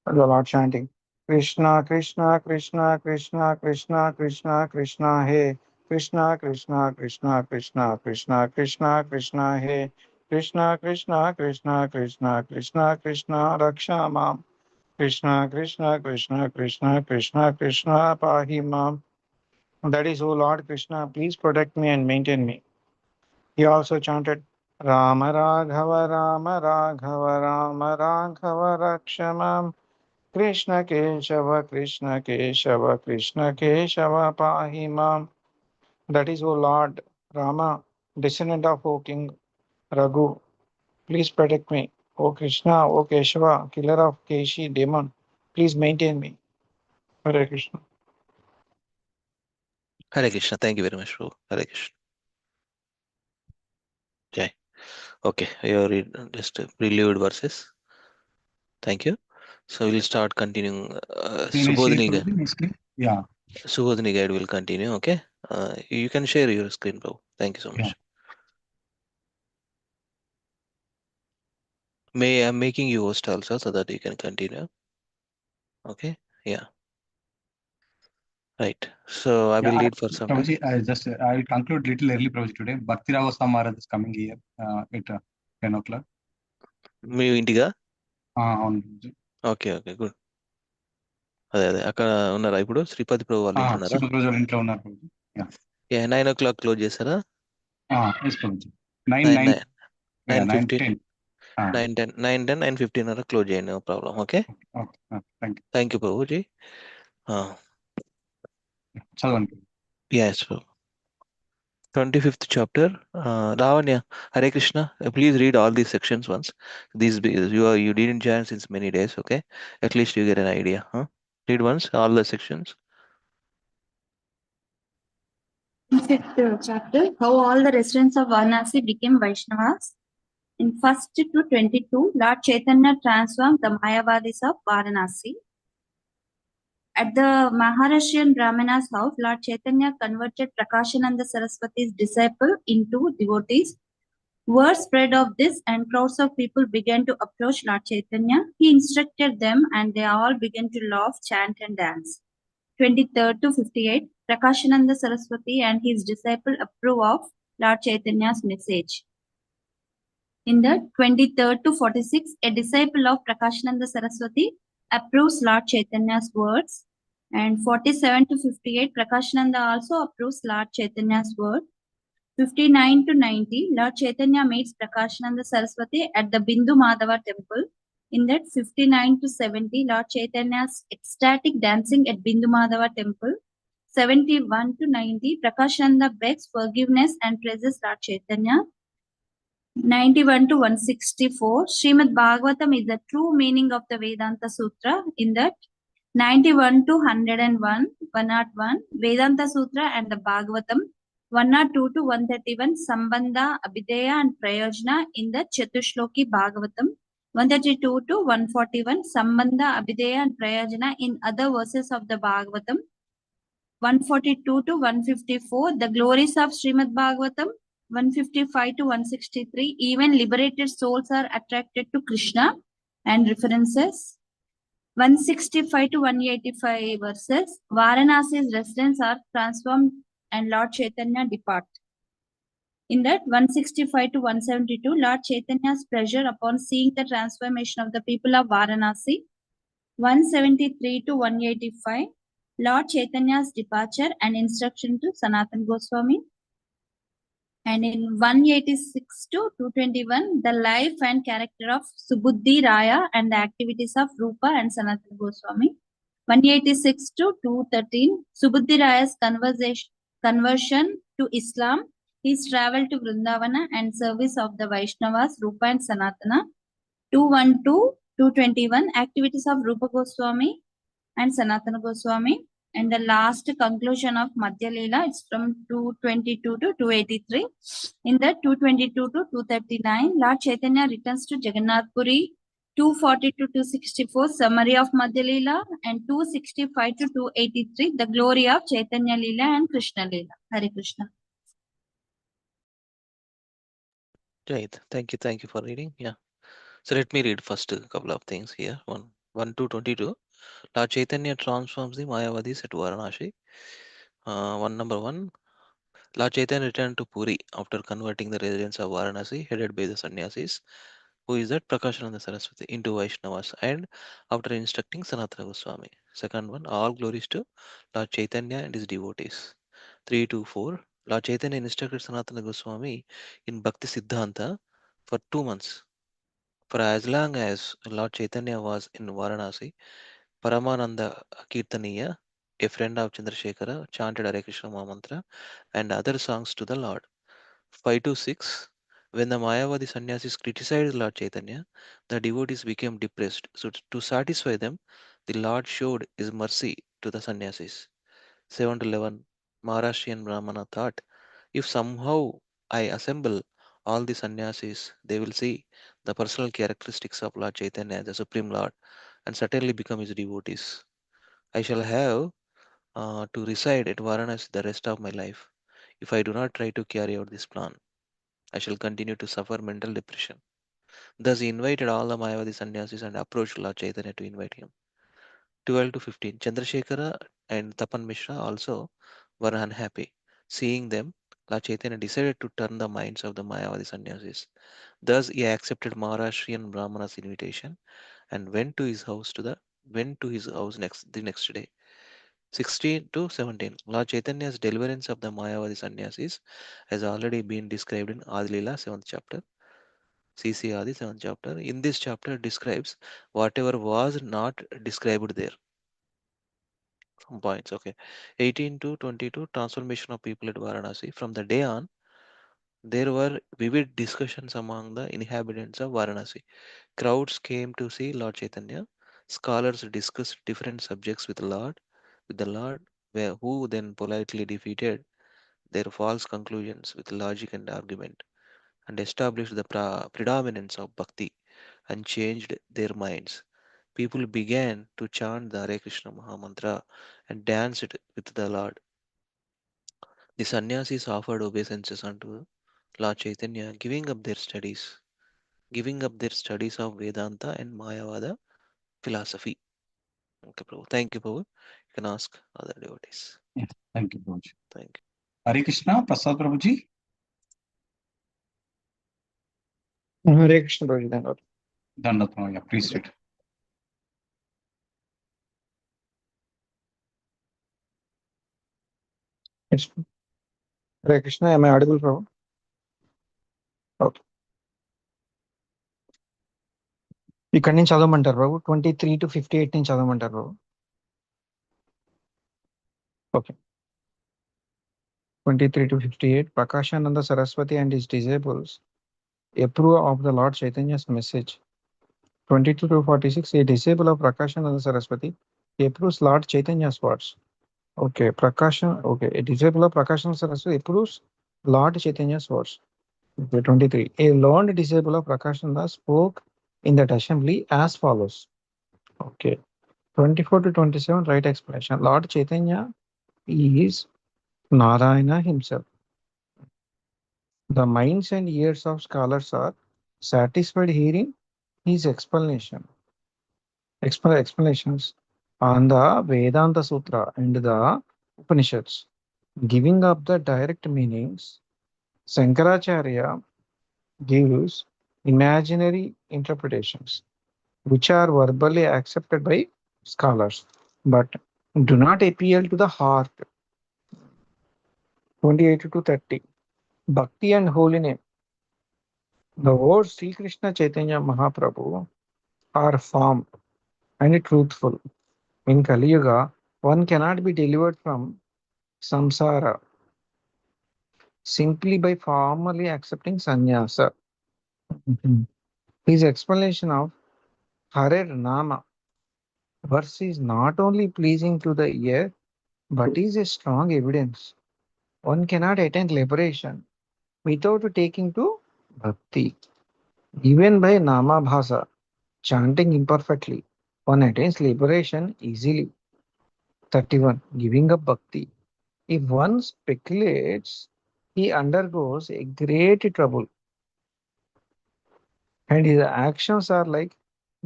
The Lord chanting Krishna, Krishna, Krishna, Krishna, Krishna, Krishna, Krishna, Hey. Krishna, Krishna, Krishna, Krishna, Krishna, Krishna, Krishna, Hey. Krishna, Krishna, Krishna, Krishna, Krishna, Krishna, Raksha Mam. Krishna, Krishna, Krishna, Krishna, Krishna, Krishna, Pahi Mam. That is, O Lord Krishna, please protect me and maintain me. He also chanted Rama Raghava, Rama Raghava, Rama Raghava, Raksha Mam. Krishna Keshava, Krishna Keshava, Krishna Keshava, Pahi Mam. That is, O Lord Rama, descendant of O King Raghu, please protect me. O Krishna, O Keshava, killer of Keshi demon, please maintain me. Hare Krishna. Hare Krishna. Thank you very much, Prabhu. Hare Krishna. Okay. Okay. You read just prelude verses. Thank you. So we'll start continuing. Can I share Subodhini Prabhuji my screen? Yeah. Subodhini guide will continue. Okay. You can share your screen, Prabhu. Thank you so much. I'm making you host also so that you can continue. Okay. Yeah. Right. So I will lead for some time. Prabhuji, I will conclude little early, Prabhuji, today. Bhakti Rava Samarad is coming here at 10 o'clock. మీ ఇంటిగా అవును Prabhuji. Okay okay good అదే అదే అక్కడ ఉన్నారా ఇప్పుడు శ్రీపతి ప్రభు వాళ్ళ ఇంట్లో ఉన్నారా శ్రీపతి ప్రభు వాళ్ళ ఇంట్లో ఉన్నారు Prabhuji. Yeah. 9 o'clock క్లోజ్ చేస్తారా Yes, Prabhuji. 9:10. 9:10 వరకు క్లోజ్ చేయండి no problem okay Thank you. Thank you Prabhuji చదవండి. yes Prabhu 25th chapter Lavanya Hare Krishna please read all these sections once you didn't join since many days okay at least you get an idea read once all the sections 25th chapter, how all the residents of Varanasi became Vaishnavas. In 1st to 22, Lord Chaitanya transformed the Mayavadis of Varanasi. At the Maharashtrian Brahmana's house, Lord Chaitanya converted Prakashananda Saraswati's disciple into devotees. Word spread of this and crowds of people began to approach Lord Chaitanya. He instructed them and they all began to laugh, chant and dance. 23rd to 58, Prakashananda Saraswati and his disciple approve of Lord Chaitanya's message. In the 23rd to 46, a disciple of Prakashananda Saraswati approves Lord Chaitanya's words. And 47 to 58, Prakashananda also approves Lord Chaitanya's word. 59 to 90, Lord Chaitanya meets Prakashananda Saraswati at the Bindu Madhava temple. In that 59 to 70, Lord Chaitanya's ecstatic dancing at Bindu Madhava temple. 71 to 90, Prakashananda begs forgiveness and praises Lord Chaitanya. 91 to 164, Srimad Bhagavatam is the true meaning of the Vedanta Sutra. In that 91 to 101, 101, Vedanta Sutra and the Bhagavatam. 102 to 131, Sambandha, Abhideya and Prayojana in the Chatushloki Bhagavatam. 132 to 141, Sambandha, Abhideya and Prayojana in other verses of the Bhagavatam. 142 to 154, the glories of Srimad Bhagavatam. 155 to 163, even liberated souls are attracted to Krishna and references. 165 to 185 verses, Varanasi's residents are transformed and Lord Chaitanya depart. In that 165 to 172, Lord Chaitanya's pleasure upon seeing the transformation of the people of Varanasi. 173 to 185, Lord Chaitanya's departure and instruction to Sanatana Goswami. And in 186 to 221, the life and character of Subuddhi Raya and the activities of Rupa and Sanatana Goswami. 186 to 213, Subuddhi Raya's conversion to Islam, his travel to Vrindavana and service of the Vaishnavas, Rupa and Sanatana. 212, 221, activities of Rupa Goswami and Sanatana Goswami. And the last conclusion of Madhya Leela, it's from 222 to 283. In the 222 to 239, Lord Chaitanya returns to Jagannath Puri. 240 to 264, summary of Madhya Leela. And 265 to 283, the glory of Chaitanya Leela and Krishna Leela. Hare Krishna. Right. Thank you for reading. Yeah. So let me read first a couple of things here. 1 to 22. Lord Chaitanya transforms the Mayavadis at Varanasi. Number 1. Lord Chaitanya returned to Puri after converting the residents of Varanasi, headed by the sannyasis, who is that Prakashananda Saraswati, into Vaishnavas, and after instructing Sanatana Goswami. Second one, all glories to Lord Chaitanya and his devotees. 3 to 4. Lord Chaitanya instructed Sanatana Goswami in Bhakti Siddhanta for 2 months. For as long as Lord Chaitanya was in Varanasi, Paramananda Kirtaniya, a friend of Chandrasekhara, chanted Hare Krishna Mahamantra and other songs to the Lord. 5 to 6. When the Mayavadi sannyasis criticized Lord Chaitanya, the devotees became depressed. So, to satisfy them, the Lord showed his mercy to the sannyasis. 7 to 11. Maharashtrian Brahmana thought, if somehow I assemble all the sannyasis, they will see the personal characteristics of Lord Chaitanya, the Supreme Lord, and certainly become his devotees. I shall have to reside at Varanasi the rest of my life. If I do not try to carry out this plan, I shall continue to suffer mental depression. Thus, he invited all the Mayavadi sannyasis and approached Lord Chaitanya to invite him. 12 to 15. Chandrasekhara and Tapan Mishra also were unhappy. Seeing them, Lord Chaitanya decided to turn the minds of the Mayavadi sannyasis. Thus, he accepted Maharashtrian Brahmana's invitation and went to his house the next day. 16 to 17. Lord Chaitanya's deliverance of the Mayavadi sannyasis has already been described in Adilila 7th chapter. CC Adi 7th chapter. In this chapter describes whatever was not described there. Some points, okay. 18 to 22, transformation of people at Varanasi. From the day on, there were vivid discussions among the inhabitants of Varanasi. Crowds came to see Lord Chaitanya. Scholars discussed different subjects with the Lord, who then politely defeated their false conclusions with logic and argument, and established the predominance of bhakti and changed their minds. People began to chant the Hare Krishna Mahamantra and danced with the Lord. The sannyasis offered obeisances unto Lord Chaitanya, giving up their studies of Vedanta and Mayavada philosophy. Okay, Prabhu. Thank you, Prabhu. You can ask other devotees. Yes, thank you, Prabhuji. Thank you. Hare Krishna, Prasad Prabhuji. Hare Krishna, Prabhuji. Thank Dandath Prabhuji, please read. you. Hare Krishna, am I audible, Prabhu? Okay. ఇక్కడ నుంచి చదవమంటారు బాబు 23 to 58 నుంచి చదవమంటారు బాబు okay 23 to 58 Prakashananda Saraswati and his disciples approve of the Lord Chaitanya's message. 22 to 46 a disciple of Prakashananda Saraswati approves Lord Chaitanya's words. Okay, a disciple of Prakashananda Saraswati approves Lord Chaitanya's words. Okay, 23 a learned disciple of Prakashananda spoke in that assembly as follows. Okay, 24 to 27 right explanation. Lord Chaitanya is Narayana himself. The minds and ears of scholars are satisfied hearing his explanations on the Vedanta Sutra and the Upanishads, giving up the direct meanings. Shankaracharya gives imaginary interpretations, which are verbally accepted by scholars, but do not appeal to the heart. 28 to 30. Bhakti and holy name. The words Sri Krishna Chaitanya Mahaprabhu are firm and truthful. In Kali Yuga, one cannot be delivered from samsara simply by formally accepting sannyasa. Mhm. His explanation of Hare Nama verse is not only pleasing to the ear but is a strong evidence. One cannot attain liberation without taking to bhakti. Even by Nama Bhasa, chanting imperfectly, one attains liberation easily. 31. Giving up bhakti. If one speculates, he undergoes a great trouble, and his actions are like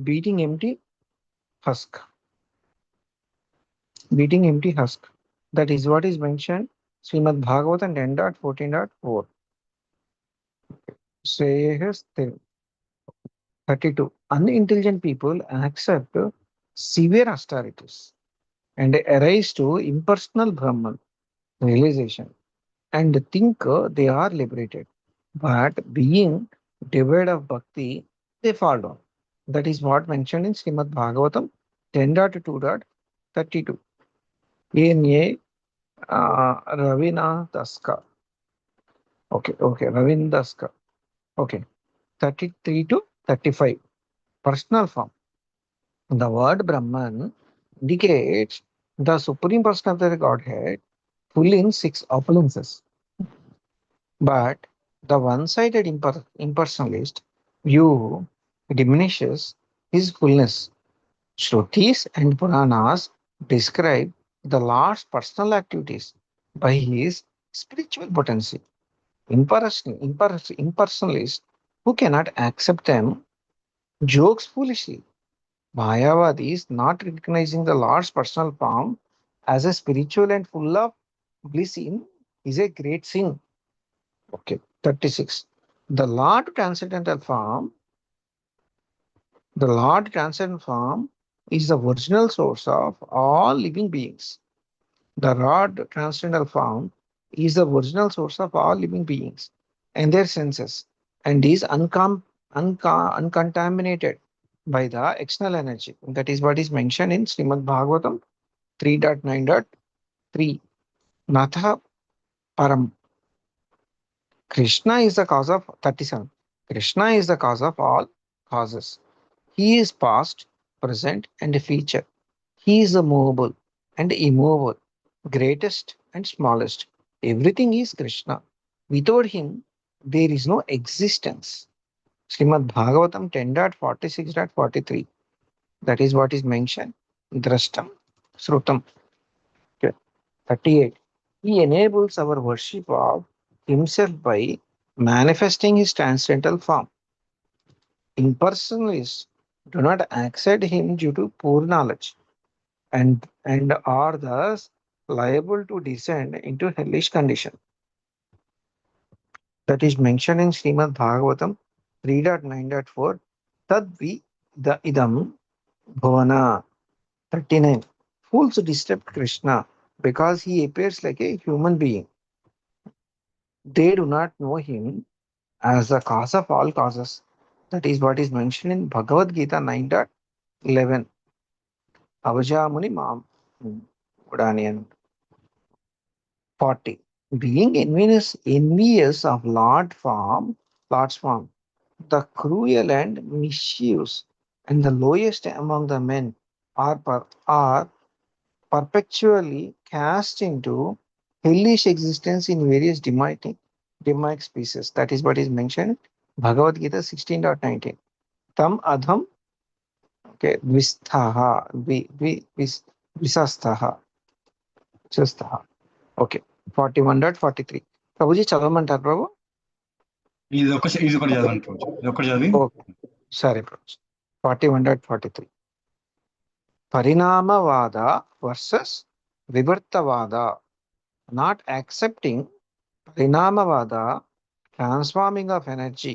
beating empty husk. Beating empty husk. That is what is mentioned Srimad Bhagavatam 10.14.4. Shreyas 32. Unintelligent people accept severe austerities and arise to impersonal Brahman realization and think they are liberated. But being devoid of bhakti, they fall down. That is what mentioned in Srimad Bhagavatam 10.2.32. A.N.A. Ravina Daska. Okay, Ravina Daska. Okay, 33 to 35. Personal form. The word Brahman indicates the Supreme Personality of the Godhead full in six opulences. But the one-sided impersonalist view diminishes his fullness. Shrutis and Puranas describe the Lord's personal activities by his spiritual potency. Impersonalists who cannot accept them jokes foolishly. Mayavadis not recognizing the Lord's personal form as a spiritual and full of bliss in is a great sin. Okay, 36. The Lord transcendental form, the Lord transcendental form is the original source of all living beings. The Lord transcendental form is the original source of all living beings and their senses and is uncontaminated by the external energy. That is what is mentioned in Srimad Bhagavatam 3.9.3. Natha Param. Krishna is the cause of 37. Krishna is the cause of all causes. He is past, present, and future. He is the movable and immovable, greatest and smallest. Everything is Krishna. Without him, there is no existence. Srimad Bhagavatam 10.46.43. That is what is mentioned. Drashtam, Srutam. Okay. 38. He enables our worship of himself by manifesting his transcendental form. Impersonalists do not accept him due to poor knowledge and are thus liable to descend into hellish condition. That is mentioned in Srimad Bhagavatam 3.9.4. Tadvi the idam bhavana. 39. Fools disturb Krishna because he appears like a human being. They do not know him as the cause of all causes. That is what is mentioned in Bhagavad Gita 9.11. Avajamuni Mam Udanian. 40. Being envious of Lord's form, the cruel and mischievous and the lowest among the men are perpetually cast into hellish existence in various demonic species. That is what is mentioned Bhagavad Gita 16.19. Tam adham, okay, visthaha, visastaha, visastaha. Okay, 41.43. Prabhuji చదవమంటారు ప్రభు? ఇది ఒకటి చదవండి ప్రభుజీ. ఇది ఒకటి చదివి okay సరే Prabhuji. 41.43. పరిణామవాద versus వివర్తవాద. Not accepting Parinamavada transforming of energy.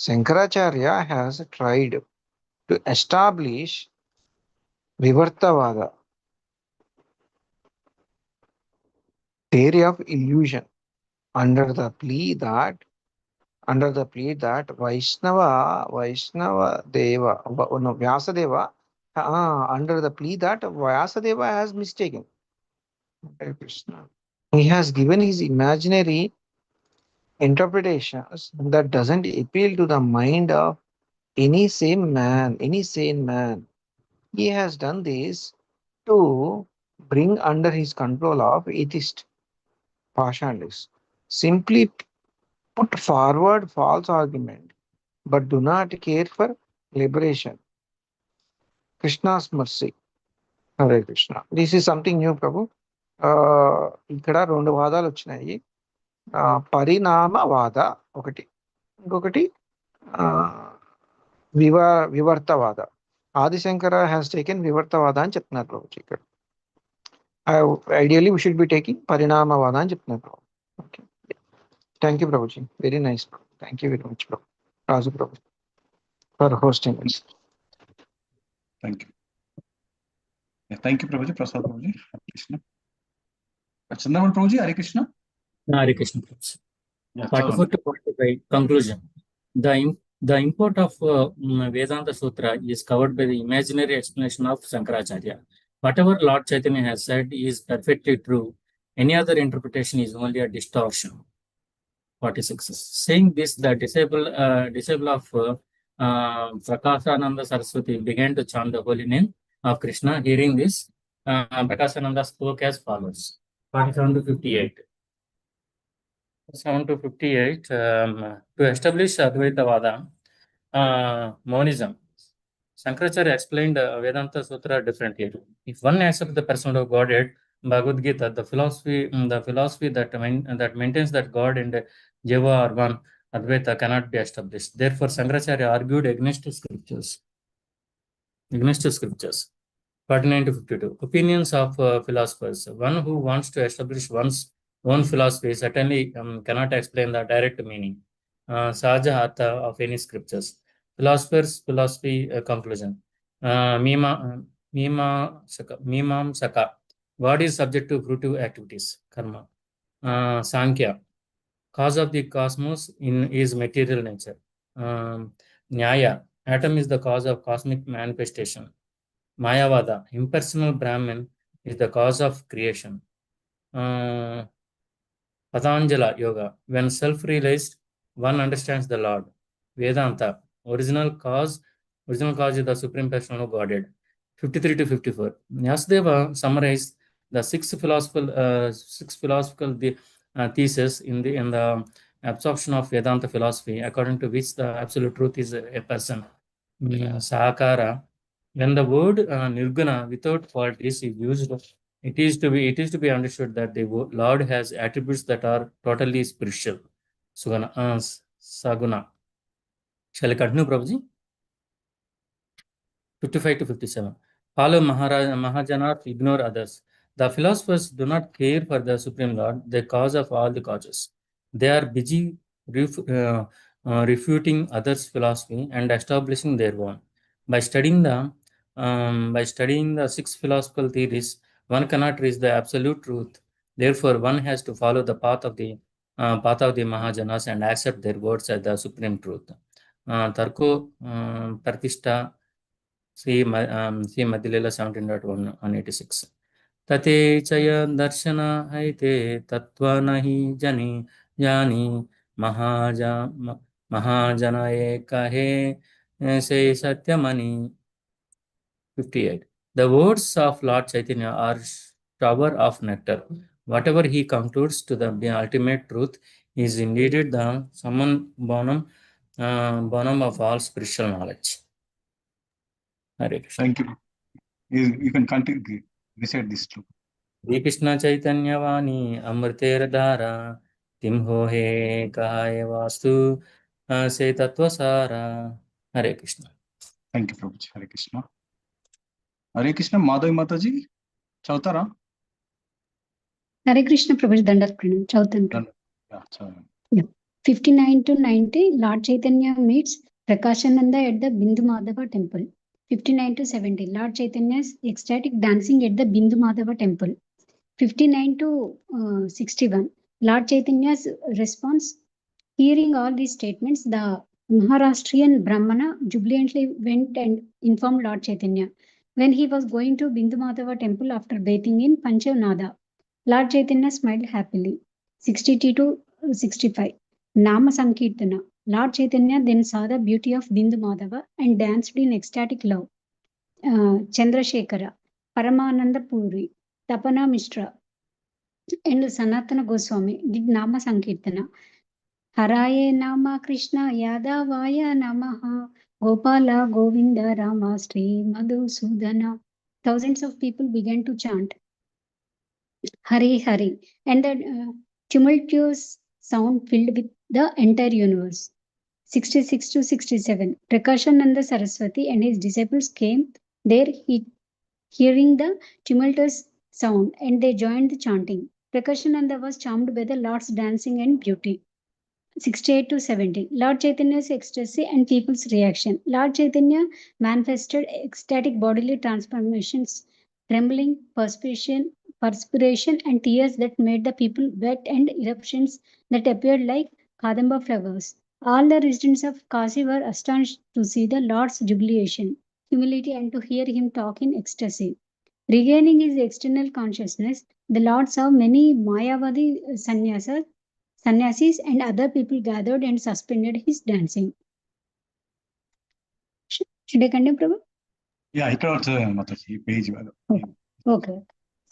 Shankaracharya has tried to establish Vivartavada, theory of illusion, under the plea that Vaishnava Deva, no, Vyasadeva, under the plea that Vyasadeva has mistaken. Hare Krishna. He has given his imaginary interpretations that doesn't appeal to the mind of any sane man. He has done this to bring under his control of atheist partialists. Simply put forward false argument, but do not care for liberation. Krishna's mercy. Hare Krishna. This is something new, Prabhu. ఇక్కడ రెండు వాదాలు వచ్చినాయి. పరిణామవాద ఒకటి, ఇంకొకటి వివర్తవాద. Adishankara has taken వివర్తవాద అని చెప్తున్నారు ప్రభు ఇక్కడ. Ideally we should be taking పరిణామవాద అని చెప్తున్నారు ప్రభు. ఓకే, థ్యాంక్ యూ ప్రభుజీ, very nice. Thank you very much ప్రభు, రాజు ప్రభు, for hosting. Thank you. Thank you ప్రభుజీ, Prasad Prabhuji, Hare Krishna. Chandramani Prabhuji, Hare Krishna. Hare Krishna. 44 to 45 conclusion. The import of Vedanta Sutra is covered by the imaginary explanation of Shankaracharya. Whatever Lord Chaitanya has said is perfectly true. Any other interpretation is only a distortion. 46. Saying this, the disciple of Prakashananda Saraswati began to chant the holy name of Krishna. Hearing this, Prakashananda spoke as follows. 47 to 58. 7 to 58, to establish Advaitavada, monism. Shankaracharya explained Vedanta Sutra differently. If one accepts the personhood of Godhead, Bhagavad Gita, the philosophy that maintains that God and Jiva are one, Advaita cannot be established. Therefore, Shankaracharya argued against scriptures. 49 to 52. Opinions of philosophers. One who wants to establish one's own philosophy certainly cannot explain the direct meaning, sahaja artha of any scriptures. Philosophers' philosophy conclusion. Mimamsaka. God is subject to fruitive activities, karma. Sankhya. Cause of the cosmos is material nature. Nyaya. Atom is the cause of cosmic manifestation. Mayavada. Impersonal Brahman is the cause of creation. Patanjala Yoga. When self-realized, one understands the Lord. Vedanta. Original cause is the Supreme Personal of Godhead. 53 to 54. Vyasadeva summarized the six philosophical theses in the absorption of Vedanta philosophy, according to which the absolute truth is a person. Sakara. When the word nirguna, without qualities, is used, it is to be understood that the Lord has attributes that are totally spiritual. Saguna. Shall I continue, Prabhuji? 55 to 57. Follow Mahajanas, ignore others. The philosophers do not care for the Supreme Lord, the cause of all the causes. They are busy refuting others' philosophy and establishing their own. By studying the six philosophical theories, one cannot reach the absolute truth. Therefore, one has to follow the path of the Mahajanas and accept their words as the supreme truth. Tarko Partishta, see Madhya 17.186. Tate chaya darshana haite tattva nahi jani mahajana ekahe se satyamani. 58. The words of Lord Chaitanya are shower of nectar. Whatever he concludes to the ultimate truth is indeed the summum bonum of all spiritual knowledge. Hare Krishna. Thank you. You can continue. Recite this too. Shri Krishna Chaitanya Vani Amritera Dhara Timho He Kahaya Vastu Se Tattva Sara. Hare Krishna. Thank you, Prabhuji. Hare Krishna. Hare Krishna. Madhavi Mataji, Chautara. Hare Krishna, Prabhuji. Dandat Pranam. Chautan. Yeah, 59 to 90, Lord Chaitanya meets Prakashananda at the Bindu Madhava temple. 59 to 70, Lord Chaitanya's ecstatic dancing at the Bindu Madhava temple. 59 to 61, Lord Chaitanya's response. Hearing all these statements, the Maharashtrian Brahmana jubilantly went and informed Lord Chaitanya. When he was going to Bindu Madhava temple after bathing in Panchanada, Lord Chaitanya smiled happily. 62 to 65, Nama Sankirtana. Lord Chaitanya then saw the beauty of Bindu Madhava and danced in ecstatic love. Chandrasekhara, Paramananda Puri, Tapana Mishra, and Sanatana Goswami did Nama Sankirtana. Haraye Nama Krishna Yadavaya Namaha Gopala Govinda Rama Sri Madhusudana. Thousands of people began to chant Hari Hari, and the tumultuous sound filled with the entire universe. 66 to 67, Prakashananda Saraswati and his disciples came there, hearing the tumultuous sound, and they joined the chanting. Prakashananda was charmed by the Lord's dancing and beauty. 68 to 70, Lord Chaitanya's ecstasy and people's reaction. Lord Chaitanya manifested ecstatic bodily transformations, trembling, perspiration, and tears that made the people wet, and eruptions that appeared like kadamba flowers. All the residents of Kasi were astonished to see the Lord's jubilation, humility, and to hear him talk in ecstasy. Regaining his external consciousness, the Lord saw many Mayavadi sannyasis and other people gathered and suspended his dancing. Should I continue, Prabhu? Yeah, Mataji, page. Okay.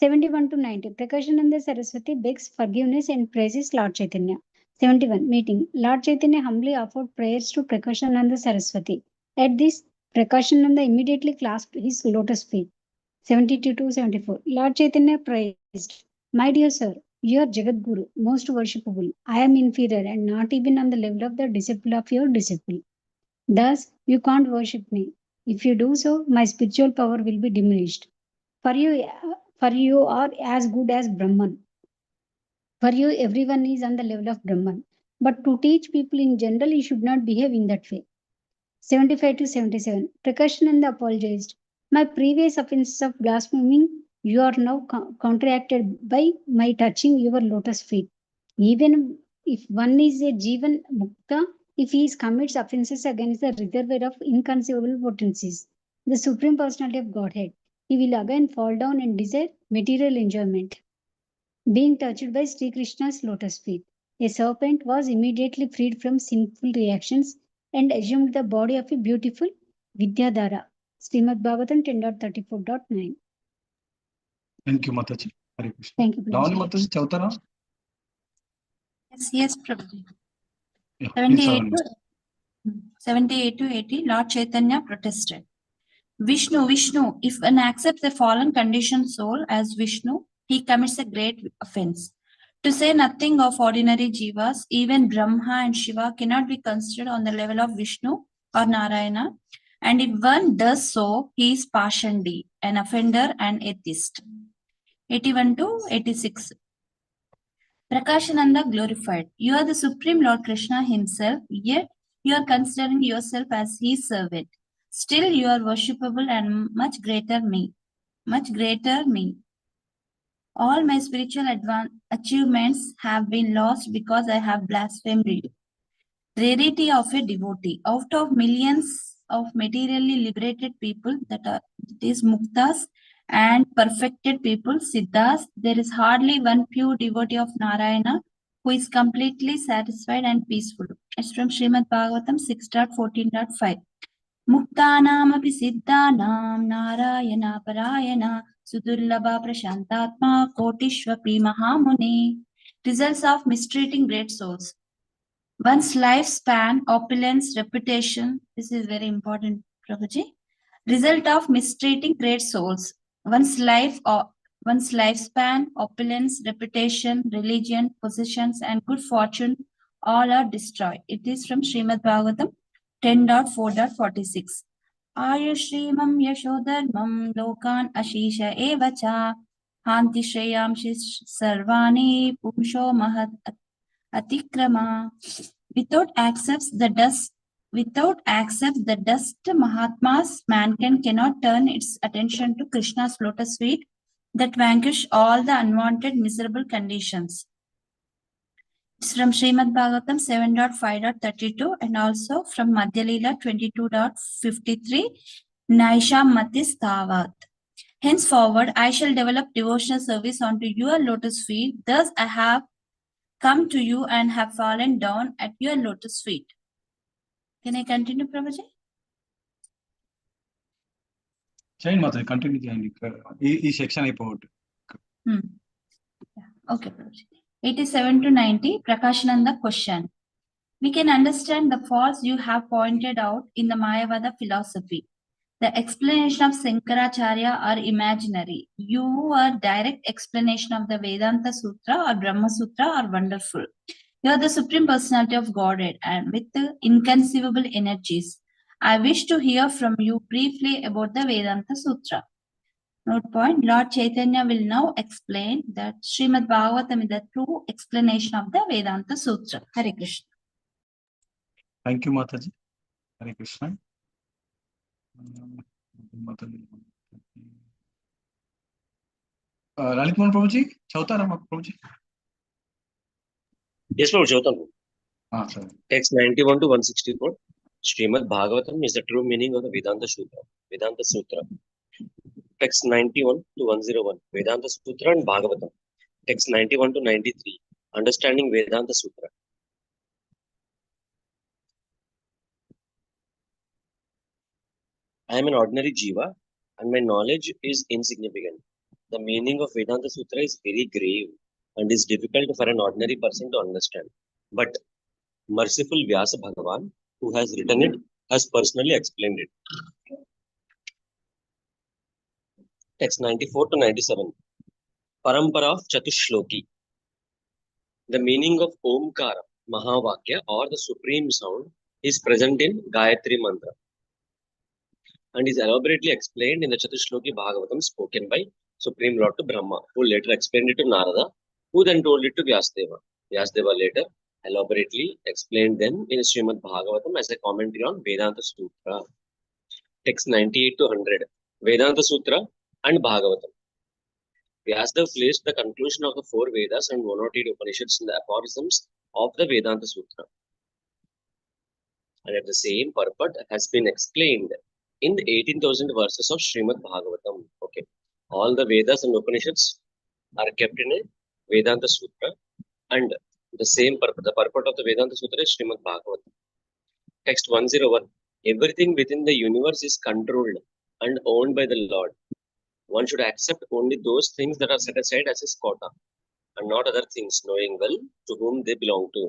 71 to 90. Prakashananda Saraswati begs forgiveness and praises Lord Chaitanya. 71. Meeting. Lord Chaitanya humbly offered prayers to Prakashananda Saraswati. At this, Prakashananda immediately clasped his lotus feet. 72 to 74. Lord Chaitanya praised, My dear sir, you are Jagat Guru, most worshipable. I am inferior and not even on the level of the disciple of your disciple. Thus, you can't worship me. If you do so, my spiritual power will be diminished. For you are as good as Brahman. For you, everyone is on the level of Brahman. But to teach people in general, you should not behave in that way. 75 to 77. Prakashananda apologized. My previous offenses of blaspheming, you are now counteracted by my touching your lotus feet. Even if one is a Jivan Mukta, if he commits offenses against the reservoir of inconceivable potencies, the Supreme Personality of Godhead, he will again fall down and desire material enjoyment. Being touched by Sri Krishna's lotus feet, a serpent was immediately freed from sinful reactions and assumed the body of a beautiful Vidyadhara. Srimad Bhagavatam 10.34.9. Thank you, Mataji. Hare Krishna. Thank you, Lavanya Prabhuji. Mataji, Chautara? Yes, Prabhuji. Yeah, 78 to 80, Lord Chaitanya protested. Vishnu, if one accepts a fallen conditioned soul as Vishnu, he commits a great offense. To say nothing of ordinary jivas, even Brahma and Shiva cannot be considered on the level of Vishnu or Narayana. And if one does so, he is Pashandi, an offender and atheist. 81 to 86. Prakashananda glorified. You are the Supreme Lord Krishna himself, yet you are considering yourself as his servant. Still you are worshipable and much greater me. All my spiritual achievements have been lost because I have blasphemed you. Rarity of a devotee. Out of millions of materially liberated people, that is muktas, and perfected people, siddhas, there is hardly one pure devotee of Narayana who is completely satisfied and peaceful. It's from Srimad Bhagavatam 6.14.5. Muktanamapi siddhanam Narayana Parayana Sudurlabha Prashantatma Kotishvapi Mahamuni. Results of mistreating great souls. One's lifespan, opulence, reputation. This is very important, Prabhuji. Result of mistreating great souls. One's lifespan, opulence, reputation, religion, possessions, and good fortune all are destroyed. It is from Srimad Bhagavatam 10.4.46. Ayushrimam yashodharmam lokan ashisha evacha hanti shreyamshi sarvani pumsho mahat atikrama. Without accepts the dust Mahatmas, mankind cannot turn its attention to Krishna's lotus feet that vanquish all the unwanted miserable conditions. It's from Srimad Bhagavatam 7.5.32 and also from Madhya Leela 22.53, Naisha Matis Tavat. Henceforward, I shall develop devotional service onto your lotus feet. Thus I have come to you and have fallen down at your lotus feet. Can I continue, Prabhuji? చేయండి మాత్రం continue చేయండి. ఈ section అయిపోవద్దు. Okay, Prabhuji. 87 to 90, Prakashananda question. We can understand the faults you have pointed out in the Mayavada philosophy. The explanation of Sankaracharya are imaginary. Your direct explanation of the Vedanta Sutra or Brahma Sutra are wonderful. You are the Supreme Personality of Godhead and with inconceivable energies. I wish to hear from you briefly about the Vedanta Sutra. Note point, Lord Chaitanya will now explain that Srimad Bhagavatam is the true explanation of the Vedanta Sutra. Hare Krishna. Thank you Mataji. Hare Krishna. Lalit Mohan Prabhuji చదువుతారా మాకు Prabhuji? Yes, Prabhu, చదువుతాను. సరే. Text 91 to 164. Srimad Bhagavatam is the true meaning of the Vedanta Sutra. Vedanta Sutra. Text 91 to 101. Vedanta Sutra and Bhagavatam. Text 91 to 93. Understanding Vedanta Sutra. I am an ordinary jiva and my knowledge is insignificant. The meaning of Vedanta Sutra is very grave and is difficult for an ordinary person to understand. But merciful Vyasa Bhagavan, who has written it, has personally explained it. Text 94 to 97. Parampara of Chatushloki. The meaning of Omkara, Mahavakya or the supreme sound is present in Gayatri Mantra and is elaborately explained in the Chatushloki Bhagavatam spoken by Supreme Lord to Brahma, who later explained it to Narada, who then told it to Vyasdeva. Vyasdeva later elaborately explained them in Srimad Bhagavatam as a commentary on Vedanta Sutra. Text 98 to 100. Vedanta Sutra and Bhagavatam. Vyasdeva placed the conclusion of the four Vedas and 108 Upanishads in the aphorisms of the Vedanta Sutra. And at the same purport has been explained in the 18,000 verses of Srimad Bhagavatam. Okay. All the Vedas and Upanishads are kept in a Vedanta Sutra and the same purport, the purport of the Vedanta Sutra is Srimad Bhagavatam. Text 101. Everything within the universe is controlled and owned by the Lord. One should accept only those things that are set aside as his quota and not other things, knowing well to whom they belong to.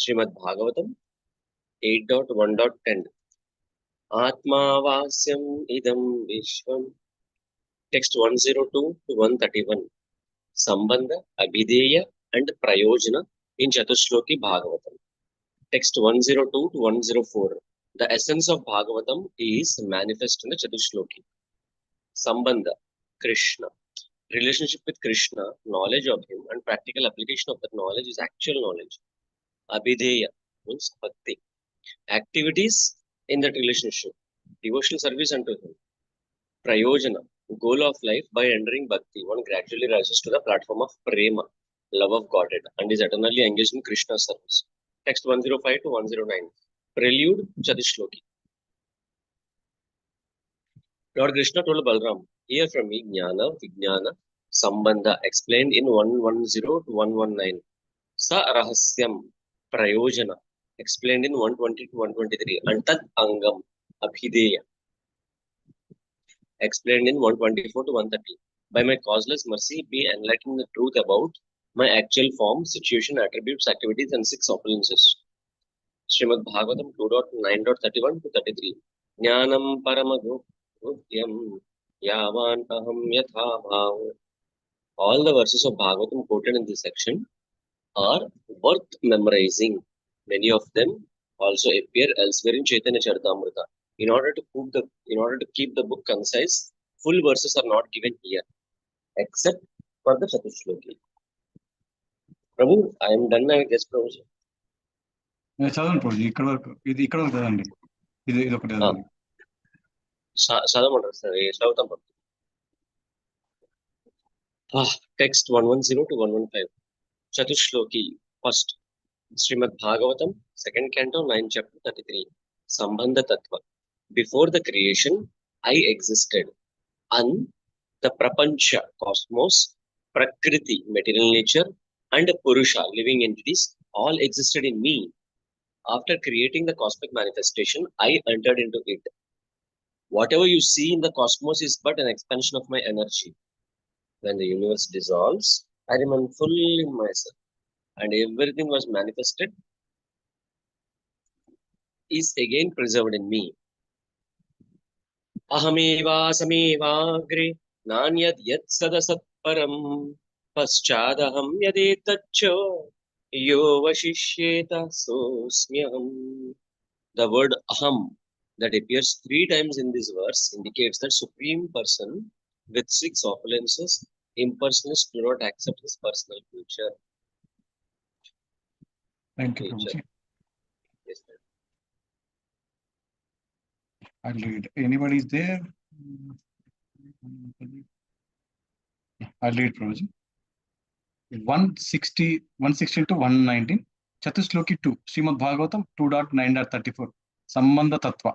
Srimad Bhagavatam 8.1.10. Atma Vasyam Idam Vishwam. Text 102 to 131. Sambandha, Abhideya and Prayojana in Chatushloki Bhagavatam. Text 102 to 104. The essence of Bhagavatam is manifest in the Chatushloki. Sambandha, Krishna. Relationship with Krishna, knowledge of him and practical application of that knowledge is actual knowledge. Abhideya means bhakti. Activities in that relationship, devotional service unto him. Prayojana, goal of life by entering bhakti, one gradually rises to the platform of prema, love of Godhead, and is eternally engaged in Krishna's service. Text 105 to 109. Prelude, Chatushloki. Lord Krishna told Balram, hear from me Jnana, Vijnana, Sambandha, explained in 110 to 119. Sa Rahasyam, Prayojana, explained in 120 to 123. And Tat Angam, Abhideya, explained in 124 to 130. By my causeless mercy, be enlightened the truth about my actual form, situation, attributes, activities, and 6 opulences. Srimad Bhagavatam 2.9.31 to 33. Jnanam Paramaguhyam Yavan Aham Yatha Bhav. All the verses of Bhagavatam quoted in this section are worth memorizing. Many of them also appear elsewhere in Chaitanya Charitamrita. In order to keep the book concise, full verses are not given here, except for the Chatushloki. Prabhu, I am done, I guess, Prabhu. చదవండి ప్రభుజీ, ఇక్కడ వరకు ఇక్కడ వరకు చదవండి. ఇది ఒకటి చదవండి. చదవమంటారు సార్, చదువుతాం. Text 110 to 115. Chatushloki first. Shrimad Bhagavatam, second canto, 9th chapter, 33. Sambandha Tattva. Before the creation, I existed. And the Prapancha, cosmos, Prakriti, material nature, and Purusha, living entities, all existed in me. After creating the cosmic manifestation, I entered into it. Whatever you see in the cosmos is but an expansion of my energy. When the universe dissolves, I remain full in myself, and everything was manifested is again preserved in me. Ahamevasmevagre nanyad yat sadasat param paschadaham yadetaccho yo vashishyeta sosmyaham. The word aham that appears 3 times in this verse indicates that Supreme Person with 6 opulences, impersonalists do not accept his personal future. Thank you, Prabhuji. Yes, sir. I'll read. Anybody is there? I'll read, Prabhuji. 160 to 119. Chatusloki 2. Srimad Bhagavatam 2.9.34. Sambandha Tattva.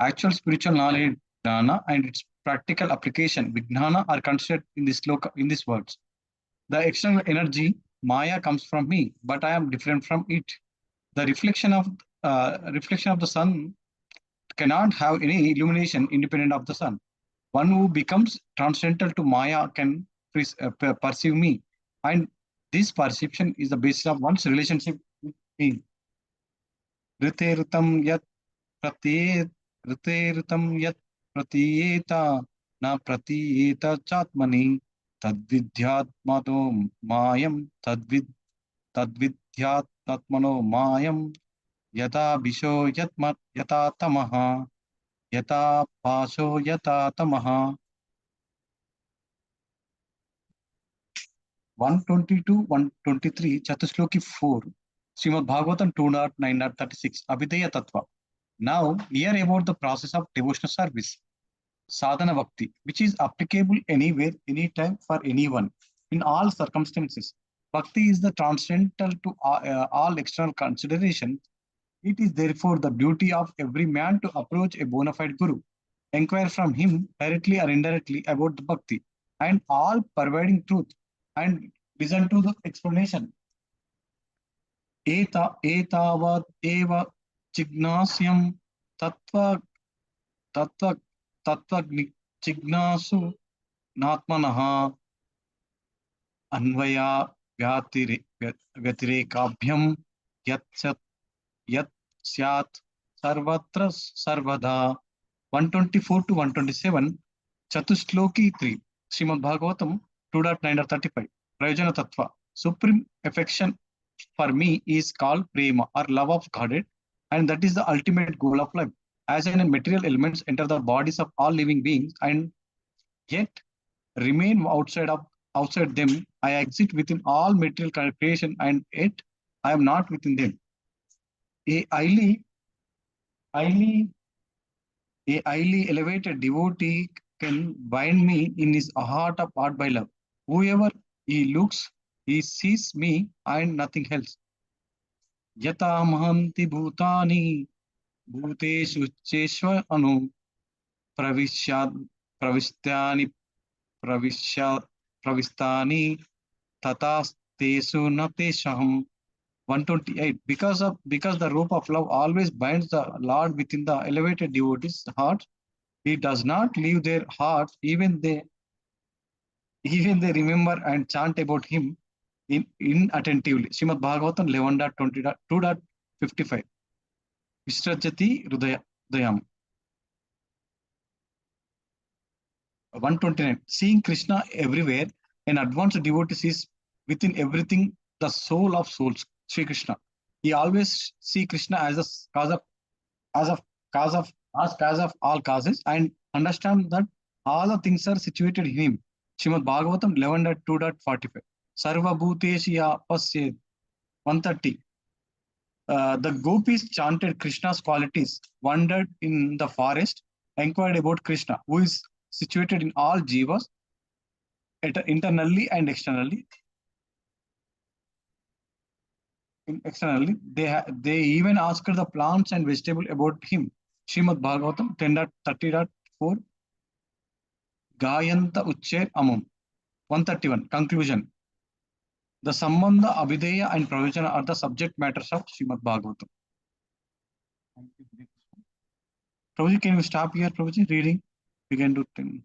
Actual spiritual knowledge, jnana, and its practical application, vijnana, are considered in this sloka, in these words. The external energy, Maya, comes from me, but I am different from it. The reflection of the sun cannot have any illumination independent of the sun. One who becomes transcendental to Maya can perceive me, and this perception is the basis of one's relationship with me. Riterutam yat pratiyeta na pratiyeta chatmani tadvidyatmato mayam tadvidyatmano mayam yata bisho yata tamaha yata paso yata tamaha. 122, 123, Chatusloki 4, Srimad Bhagavatam 2.9.36, Abhideya Tattva. Now, hear about the process of devotional service, sadhana bhakti, which is applicable anywhere, anytime, for anyone, in all circumstances. Bhakti is the transcendental to all external considerations. It is therefore the duty of every man to approach a bona fide guru, inquire from him directly or indirectly about the bhakti and all pervading truth, and listen to the explanation. Etavat eva jignasyam tattva jignasu natmanaha anvaya vyatirekabhyam yat syat sarvatra sarvada. 124 to 127, Chatusloki 3, Srimad Bhagavatam 2.9.35, Prayojana Tattva. Supreme affection for me is called prema, or love of Godhead, and that is the ultimate goal of life. As in material elements enter the bodies of all living beings and yet remain outside them, I exist within all material creation, and yet I am not within them. A highly elevated devotee can bind me in his heart of heart by love. Whoever he looks, he sees me and nothing else. Yata mahanti bhutani bhuteshu cheshva anu pravistani tatastesu nateshaham. 128. Because the rope of love always binds the Lord within the elevated devotee's heart, he does not leave their hearts, even they remember and chant about him inattentively. Srimad Bhagavatam 11.2.55. Visrajati Hridayam. 129. Seeing Krishna everywhere, an advanced devotee sees within everything the soul of souls, Sri Krishna. He always see Krishna as the cause of all causes, and understand that all the things are situated in him. Srimad Bhagavatam 11.2.45. Sarva Bhuteshiya Pasyed. 130. The gopis chanted Krishna's qualities, wandered in the forest, inquired about Krishna, who is situated in all jivas, internally and externally. They even asked the plants and vegetable about him. Srimad Bhagavatam 10.30.4 Gayanta Uchcher Amam 131 conclusion. The Sambandha, Abhideya and Pravachana are the subject matters of Srimad Bhagavatam. Prabhuji, can you stop here, Prabhuji, reading? We can do 10.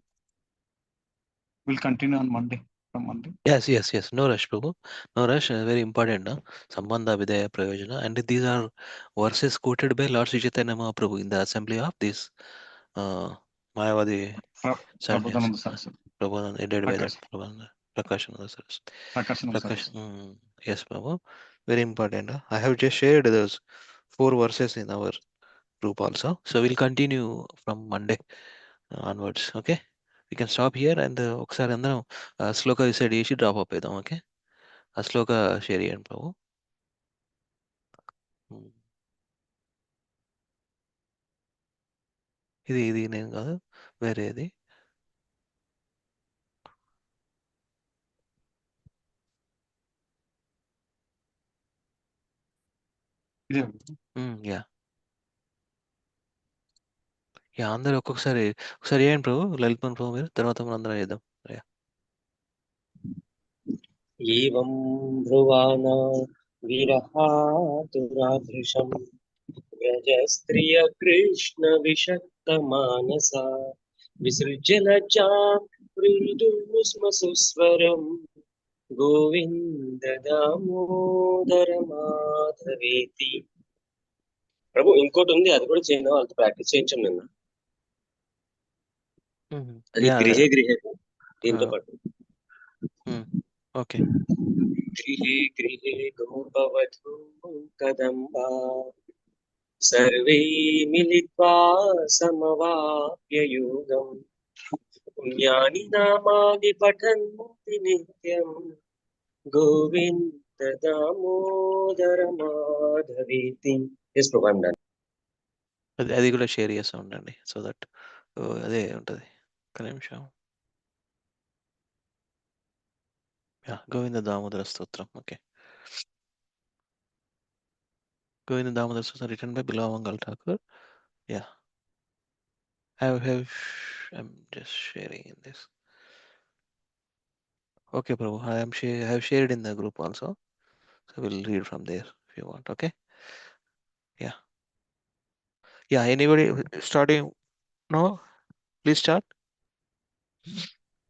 We'll continue on Monday, from Monday. Yes. No rush, Prabhu. No rush. Very important. Sambandha Vidaya Prayojana. And these are verses quoted by Lord Sri Chaitanya Mahaprabhu in the assembly of this Mayavadi Prabodhananda Saraswati. Prabodhan, edited by that Prakashananda Saraswati. Prakashananda Saraswati. Yes, Prabhu. Very important. I have just shared those 4 verses in our group also. So we'll continue from Monday onwards. Okay. We can stop here and ఒకసారి అందరం శ్లోక decide చేసి drop అయిపోదాం. Okay, ఆ శ్లోక share చేయండి బాబు. ఇది నేను కాదు, వేరేది. యా అందరూ ఒకసారి చేయండి ప్రభు, లలిత్ మోహన్ ప్రభు మీరు, తర్వాత మనం అందరం చేద్దాం. ఏవం బ్రువాణ విరహాతురాదృశం వ్రజస్త్రియ కృష్ణ విషక్త మానస విసృజ్య లజ్జా మృదుస్మ సుస్వరం గోవింద దామోదర మాధవేతి. ప్రభు ఇంకోటి ఉంది, అది కూడా చేయను, వాళ్ళతో ప్రాక్టీస్ చేయించాం నిన్న. అది గృహే దీంతో పాటు. ఓకే. గృహే గృహే గోపవధూ కదంబా సర్వే మిలిత్వా సమవాప్యయోగం పుణ్యాని నామాని పఠన్తి నిత్యం గోవింద దామోదర మాధవేతి. ఎస్ ప్రభు, ఐమ్ డన్. అది కూడా షేర్ చేస్తూ ఉండండి, సో దట్ అదే ఉంటుంది. ఒక నిమిషం. గోవింద దామోదర స్తోత్రం. Okay, Govinda Damodar Susan written by Bilawangal Thakur. Yeah. I'm just sharing in this. Okay, Prabhu. I have shared in the group also. So we'll read from there if you want. Okay. Yeah. Anybody starting now? Please start.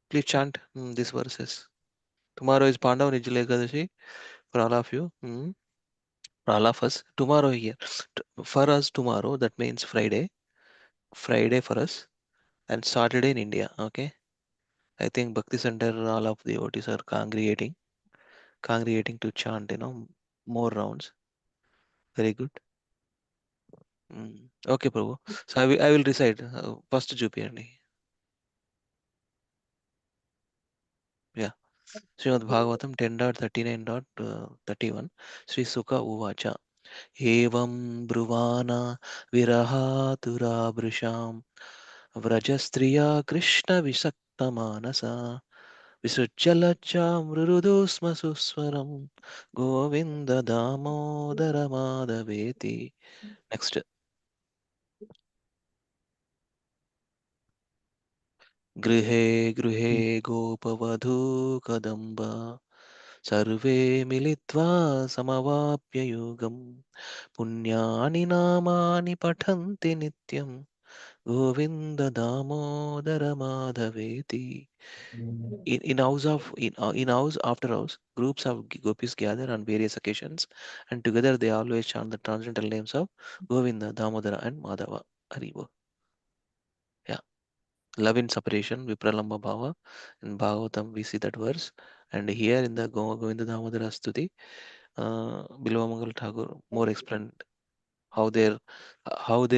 Please chant these verses. Tomorrow is Pandav Nijjala Ekadashi for all of you. For all of us. Tomorrow here. For us tomorrow, that means Friday. Friday for us. And Saturday in India. Okay. I think Bhakti Center, all of the devotees are congregating to chant, more rounds. Very good. Okay, Prabhu. So I will recite first చూపియండి. Yeah. Srimad Bhagavatam 10.39.31 Sri Sukha Uvacha Evam Bruvana Virahaturabhrisham Vrajastriya Krishna Visakta Manasa Visujjalacha Mrudusma Suswaram Govinda Damodara Madhaveti. Next. गृहे गृहे गोपवधू कदम्बा सर्वे मिलित्वा समवाप्य योगम् पुण्यानि नामानि पठन्ति नित्यं Govinda Damodara माधवेति. In house after house, groups of gopis gather on various occasions, and together they always chant the transcendental names of Govinda, Damodara, and Madhava. Haribo. Yeah. Love in separation, Vipralamba Bhava. In Bhagavatam, we see that verse. And here in the Govinda Damodara Stuti, Bilawamangal Thakur more explained how their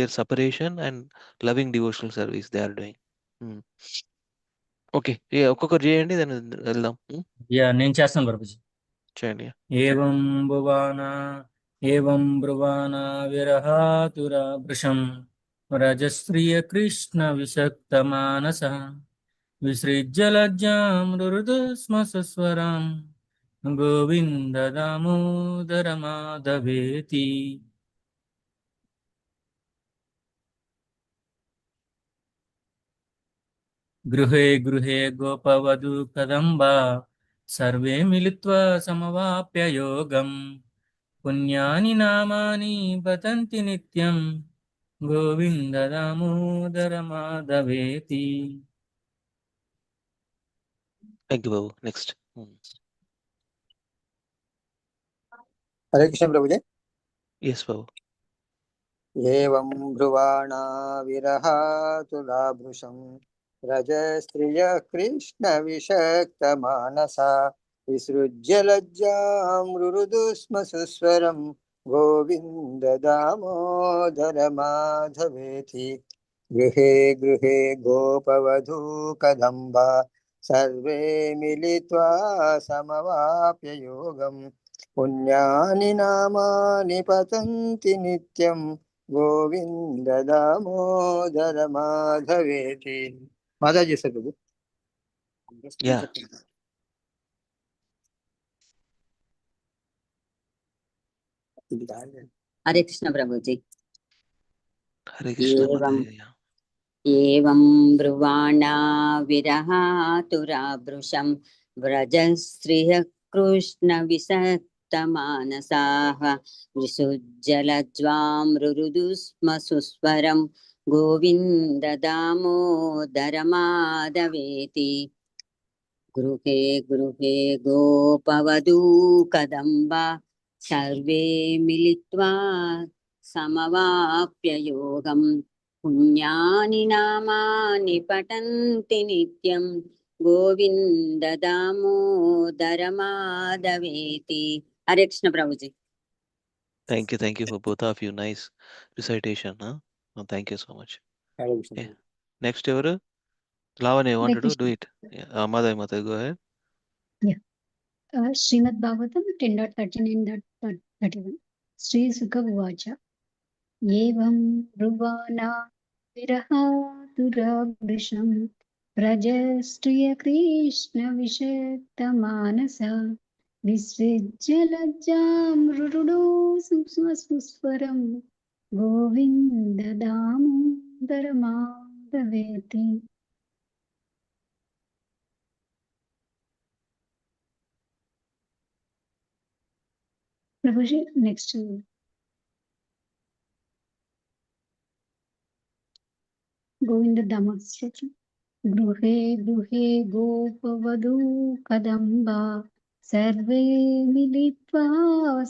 separation and loving devotional service they are doing. Okay. ఒక్కొక్కరు చేయండి, దాన్ని వెళ్దాం. నేను చేస్తాను ప్రభుజీ. చేయండి. ఏవం భువాన एवं ब्रुवाणा विरहातुराभृशं व्रजस्त्रियकृष्णविषक्तमानसः विसृज्य लज्जां रुरुदु स्म सस्वरां गोविन्द दामोदर माधवेति। गृहे गृहे गोपवधू कदम्बा सर्वे मिलित्वा समवाप्य योगम् पुण्यानि नामानि पतन्ति नित्यं गोविन्द दामोदर माधवेति। Thank you, Babu. Next. Hare Krishna Prabhuji. Yes, Babu. एवं ब्रुवाणा विरहातुलाभृशं रजस्त्रियः कृष्णविषक्तमानसा विसृज्य लज्जां रुरुदु स्म सुस्वरं गोविन्द दामोदर माधवेति। गृहे गृहे गोपवधू कदम्बा सर्वे मिलित्वा समवाप्य योगम् पुण्यानि नामानि पतन्ति नित्यं गोविन्द दामोदर माधवेति। माताजी सर प्रभु। Yeah. हरे कृष्ण प्रभु जी। Hare Krishna, Madhya. एवं ब्रुवाणा विरहातुराभृशं व्रजस्त्रियः कृष्णविषक्तमानसाः विसृज्यलज्ज्वां रुरुदु स्म सुस्वरं गोविन्द दामोदर माधवेति। गृहे गृहे गोपवधू कदम्बा सर्वे मिलित्वा समवाप्य योगम् पुण्यानि नामानि पठन्ति नित्यं गोविन्द दामोदर माधवेति। हरे कृष्ण प्रभु जी। Thank you for both of you. Nice recitation, huh? Oh, thank you so much. Yeah. Next, ever Lavanya, you wanted to do it? Yeah. Madhya, go ahead. Yeah. Srimad Bhagavatam 10.39.31. Sri Sukha Uvacha. एवं ब्रुवाणा विरहातुराभृशं व्रजस्त्रियकृष्णविषक्तमानसा विसृज्य लज्जां रुरुडो सुस्वरं गोविन्द दामोदर माधवेति। प्रभुजी next. Govind दाम स्तोत्र। गृहे गृहे गोपवधू कदम्बा सर्वे मिलित्वा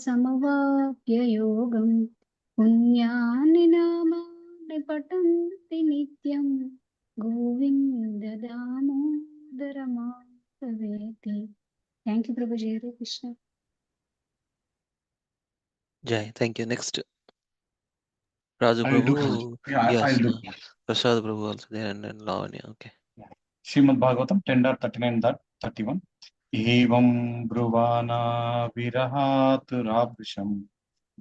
समवाप्य योगम् पुण्यानि नामानि पठन्ति नित्यं गोविन्द दामोदर माधवेति। थैंक यू प्रभु जी। Hare Krishna. Jai, thank you. Next, Raju I will do. Prabhu. Yeah, Yes. I'll do. Prasad Prabhu also there, and then Lavanya. Okay. Srimad Bhagavatam 10.39.31. एवं ब्रुवाना विरहातुराभृशं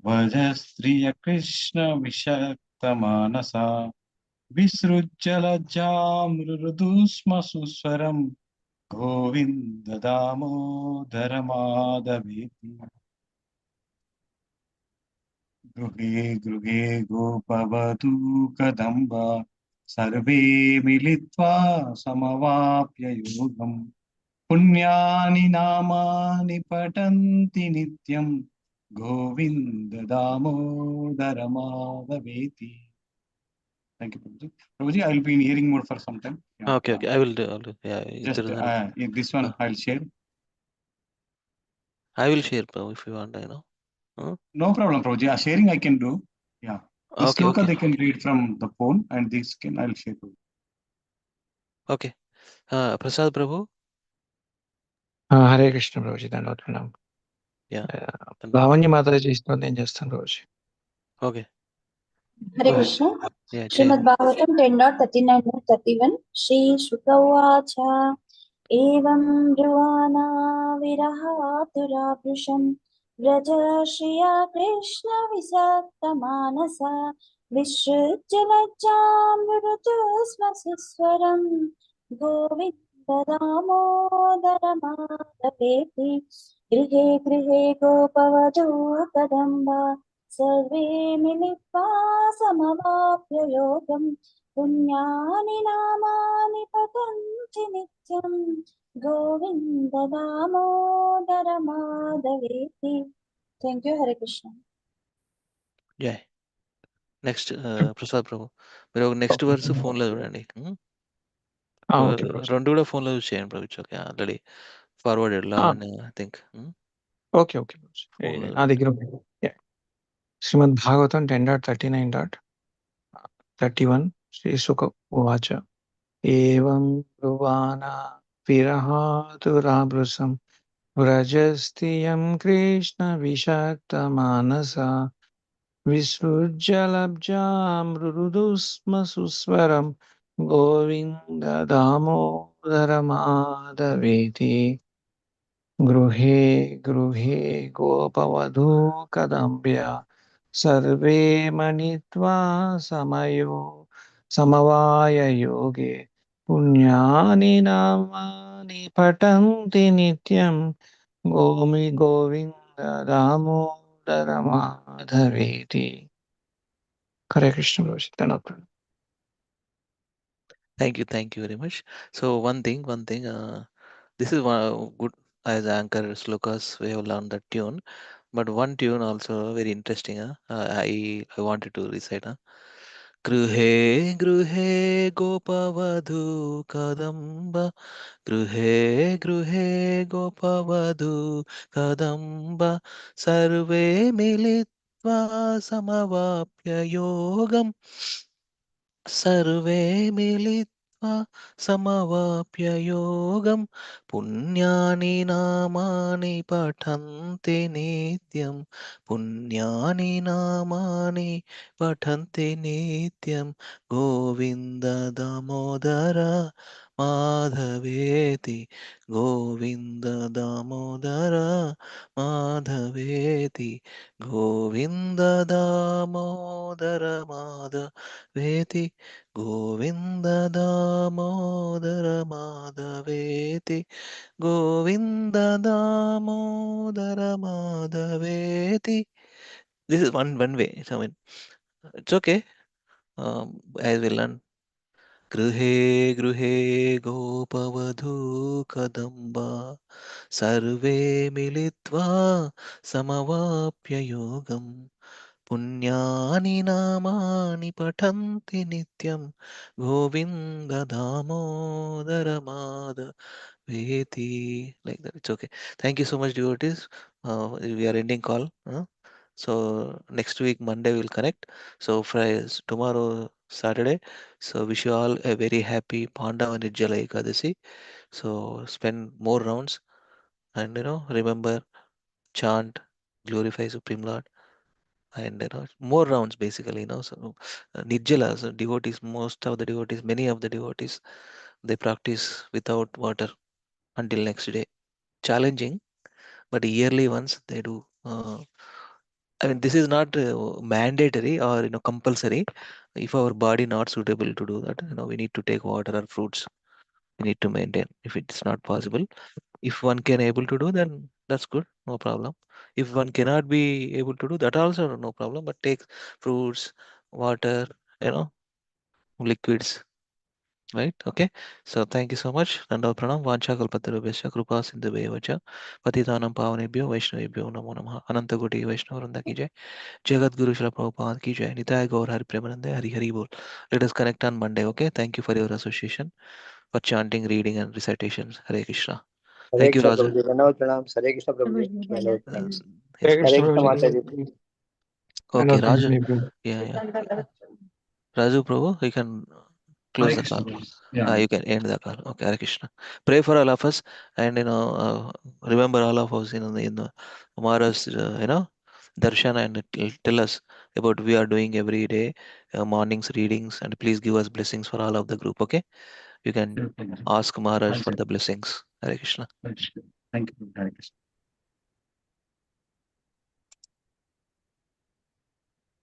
भजस्त्रिय कृष्ण विषक्तमानसा विसृज्य लज्जां रुरुदु स्म सुस्वरं गोविन्द दामोदर माधवेति। गृहे गृहे गोपवधू कदम्बा सर्वे मिलित्वा समवाप्य योगम् पुण्यानि नामानि पठन्ति नित्यं गोविन्द दामोदर माधवेति। Thank you, Prabhuji. Prabhuji, I will be in hearing mode for some time. Yeah, Okay. I will do. Yeah. Just this one I'll share. I will share, Prabhu, if you want. I know. No problem, Prabhuji. Sharing I can do. Yeah. This sloka they can read from the phone, and this I'll share. Okay. Prasad Prabhu. हरे कृष्ण प्रभुजी। దండవత్ ప్రణామం। లావణ్య మాతాజీ ఇస్తుంది, నేను చేస్తాను Prabhuji. Okay. हरे कृष्ण। श्रीमद् भागवतम 10.39-31 श्री शुक उवाच एवं ब्रुवाणा विरहातुराभृशं व्रजश्रिया कृष्णविसक्तमानसा विसृज्य लज्जां मृदुस्म सुस्वरं गोविन्ददामोदरमादपेति गृहे गृहे गोपवधू कदम्बा सर्वे मिलित्वा समवाप्य योगं पुण्यानि नामानि पठन्ति नित्यं गोविन्द दामोदर माधवेति. Thank you, Hare Krishna. జై నెక్స్ట్ ప్రసాద్ ప్రభు మీరు నెక్స్ట్ వర్స్ ఫోన్లో చూడండి ఓకే రెండు కూడా ఫోన్లో చూసి చేయండి ప్రభు okay already forwarded Lavanya I think okay okay నా దగ్గర శ్రీమద్ భాగవతం 10.39.31 శ్రీ సుఖ ఉవాచ ఏవం బ్రువాణా విరహాతురాభృశం వ్రజస్తియం కృష్ణ విషక్తమానసా విసృజ్య లబ్జామృదుస్మ సుస్వరం గోవింద దామోదర మాధవేతి గృహే గృహే గోపవధూ కదంబ్య సర్వే మణిత్వా సమవాయ యోగే పుణ్యాని నామాని పఠంతి నిత్యం గోవింద దామోదర మాధవేతి. హరే కృష్ణ ధన్యవాదాలు. Thank you very much. So one thing, this is one good as anchor Slokas. We have learned that tune, but one tune also very interesting. I wanted to recite. Gruhe gruhe gopavadhu kadamba. Gruhe gruhe gopavadhu kadamba. Sarve militva samavapya yogam. सर्वे मिलित्वा समवाप्य योगं पुण्यानि नामानि पठन्ति नित्यं पुण्यानि नामानि पठन्ति नित्यं Govinda Damodara माधवेति Govind Damodara माधवेति Govind Damodara माधवेति Govind Damodara माधवेति Govind Damodara माधवेति. This is one way. So, I mean, it's okay. As we learn. गृहे गृहे गोपवधू कदम्बा सर्वे मिलित्वा समवाप्य योगम् पुण्यानि नामानि पठन्ति नित्यं Govinda Damodara माधवेति. Like that, it's okay. Thank you so much, devotees. We are ending call. So next week Monday we'll connect. So Friday, tomorrow Saturday. So wish you all a very happy Pandava Nirjala Ekadasi. So spend more rounds and remember, chant, glorify Supreme Lord, and more rounds basically. So Nirjala, so devotees, most of the devotees, many of the devotees, they practice without water until next day. Challenging, but yearly once they do. I mean, this is not mandatory or compulsory. If our body not suitable to do that, we need to take water or fruits. We need to maintain. If it's not possible, if one can able to do, then that's good, no problem. If one cannot be able to do that, also no problem. But take fruits, water, liquids. Right? Okay. So thank you so much. Nanda pranam vancha kalpatarubhasya krupa sindhubevacha patitanam pavanebhyo vaishnavebhyo namo namaha ananta koti vaishnavvrinda ki jai. Jagat Guru Srila Prabhupada ki jai. Nitai Gaur Hari Premanande Hari Hari Bol. Let us connect on Monday, okay? Thank you for your association, for chanting, reading and recitations. Hare Krishna. Hare Thank you, Krishna Raja. प्रभु जी धन्यवाद प्रणाम. हरे कृष्ण प्रभु जी Prabhuji, धन्यवाद Uh, प्रणाम. Hare yes. Krishna हरे कृष्ण ప్రభుజీ. माता जी. Okay, ధన్యవాదాలు Raja. మీకు. Yeah. Raju Prabhu, you can close the call. You can end the call. Okay, Hare Krishna. Pray for all of us, and remember all of us in the tomorrow's darshan, and tell us about we are doing every day mornings readings, and please give us blessings for all of the group. Okay, you can ask Maharaj for the blessings. Hare Krishna. Thank you. Hare Krishna.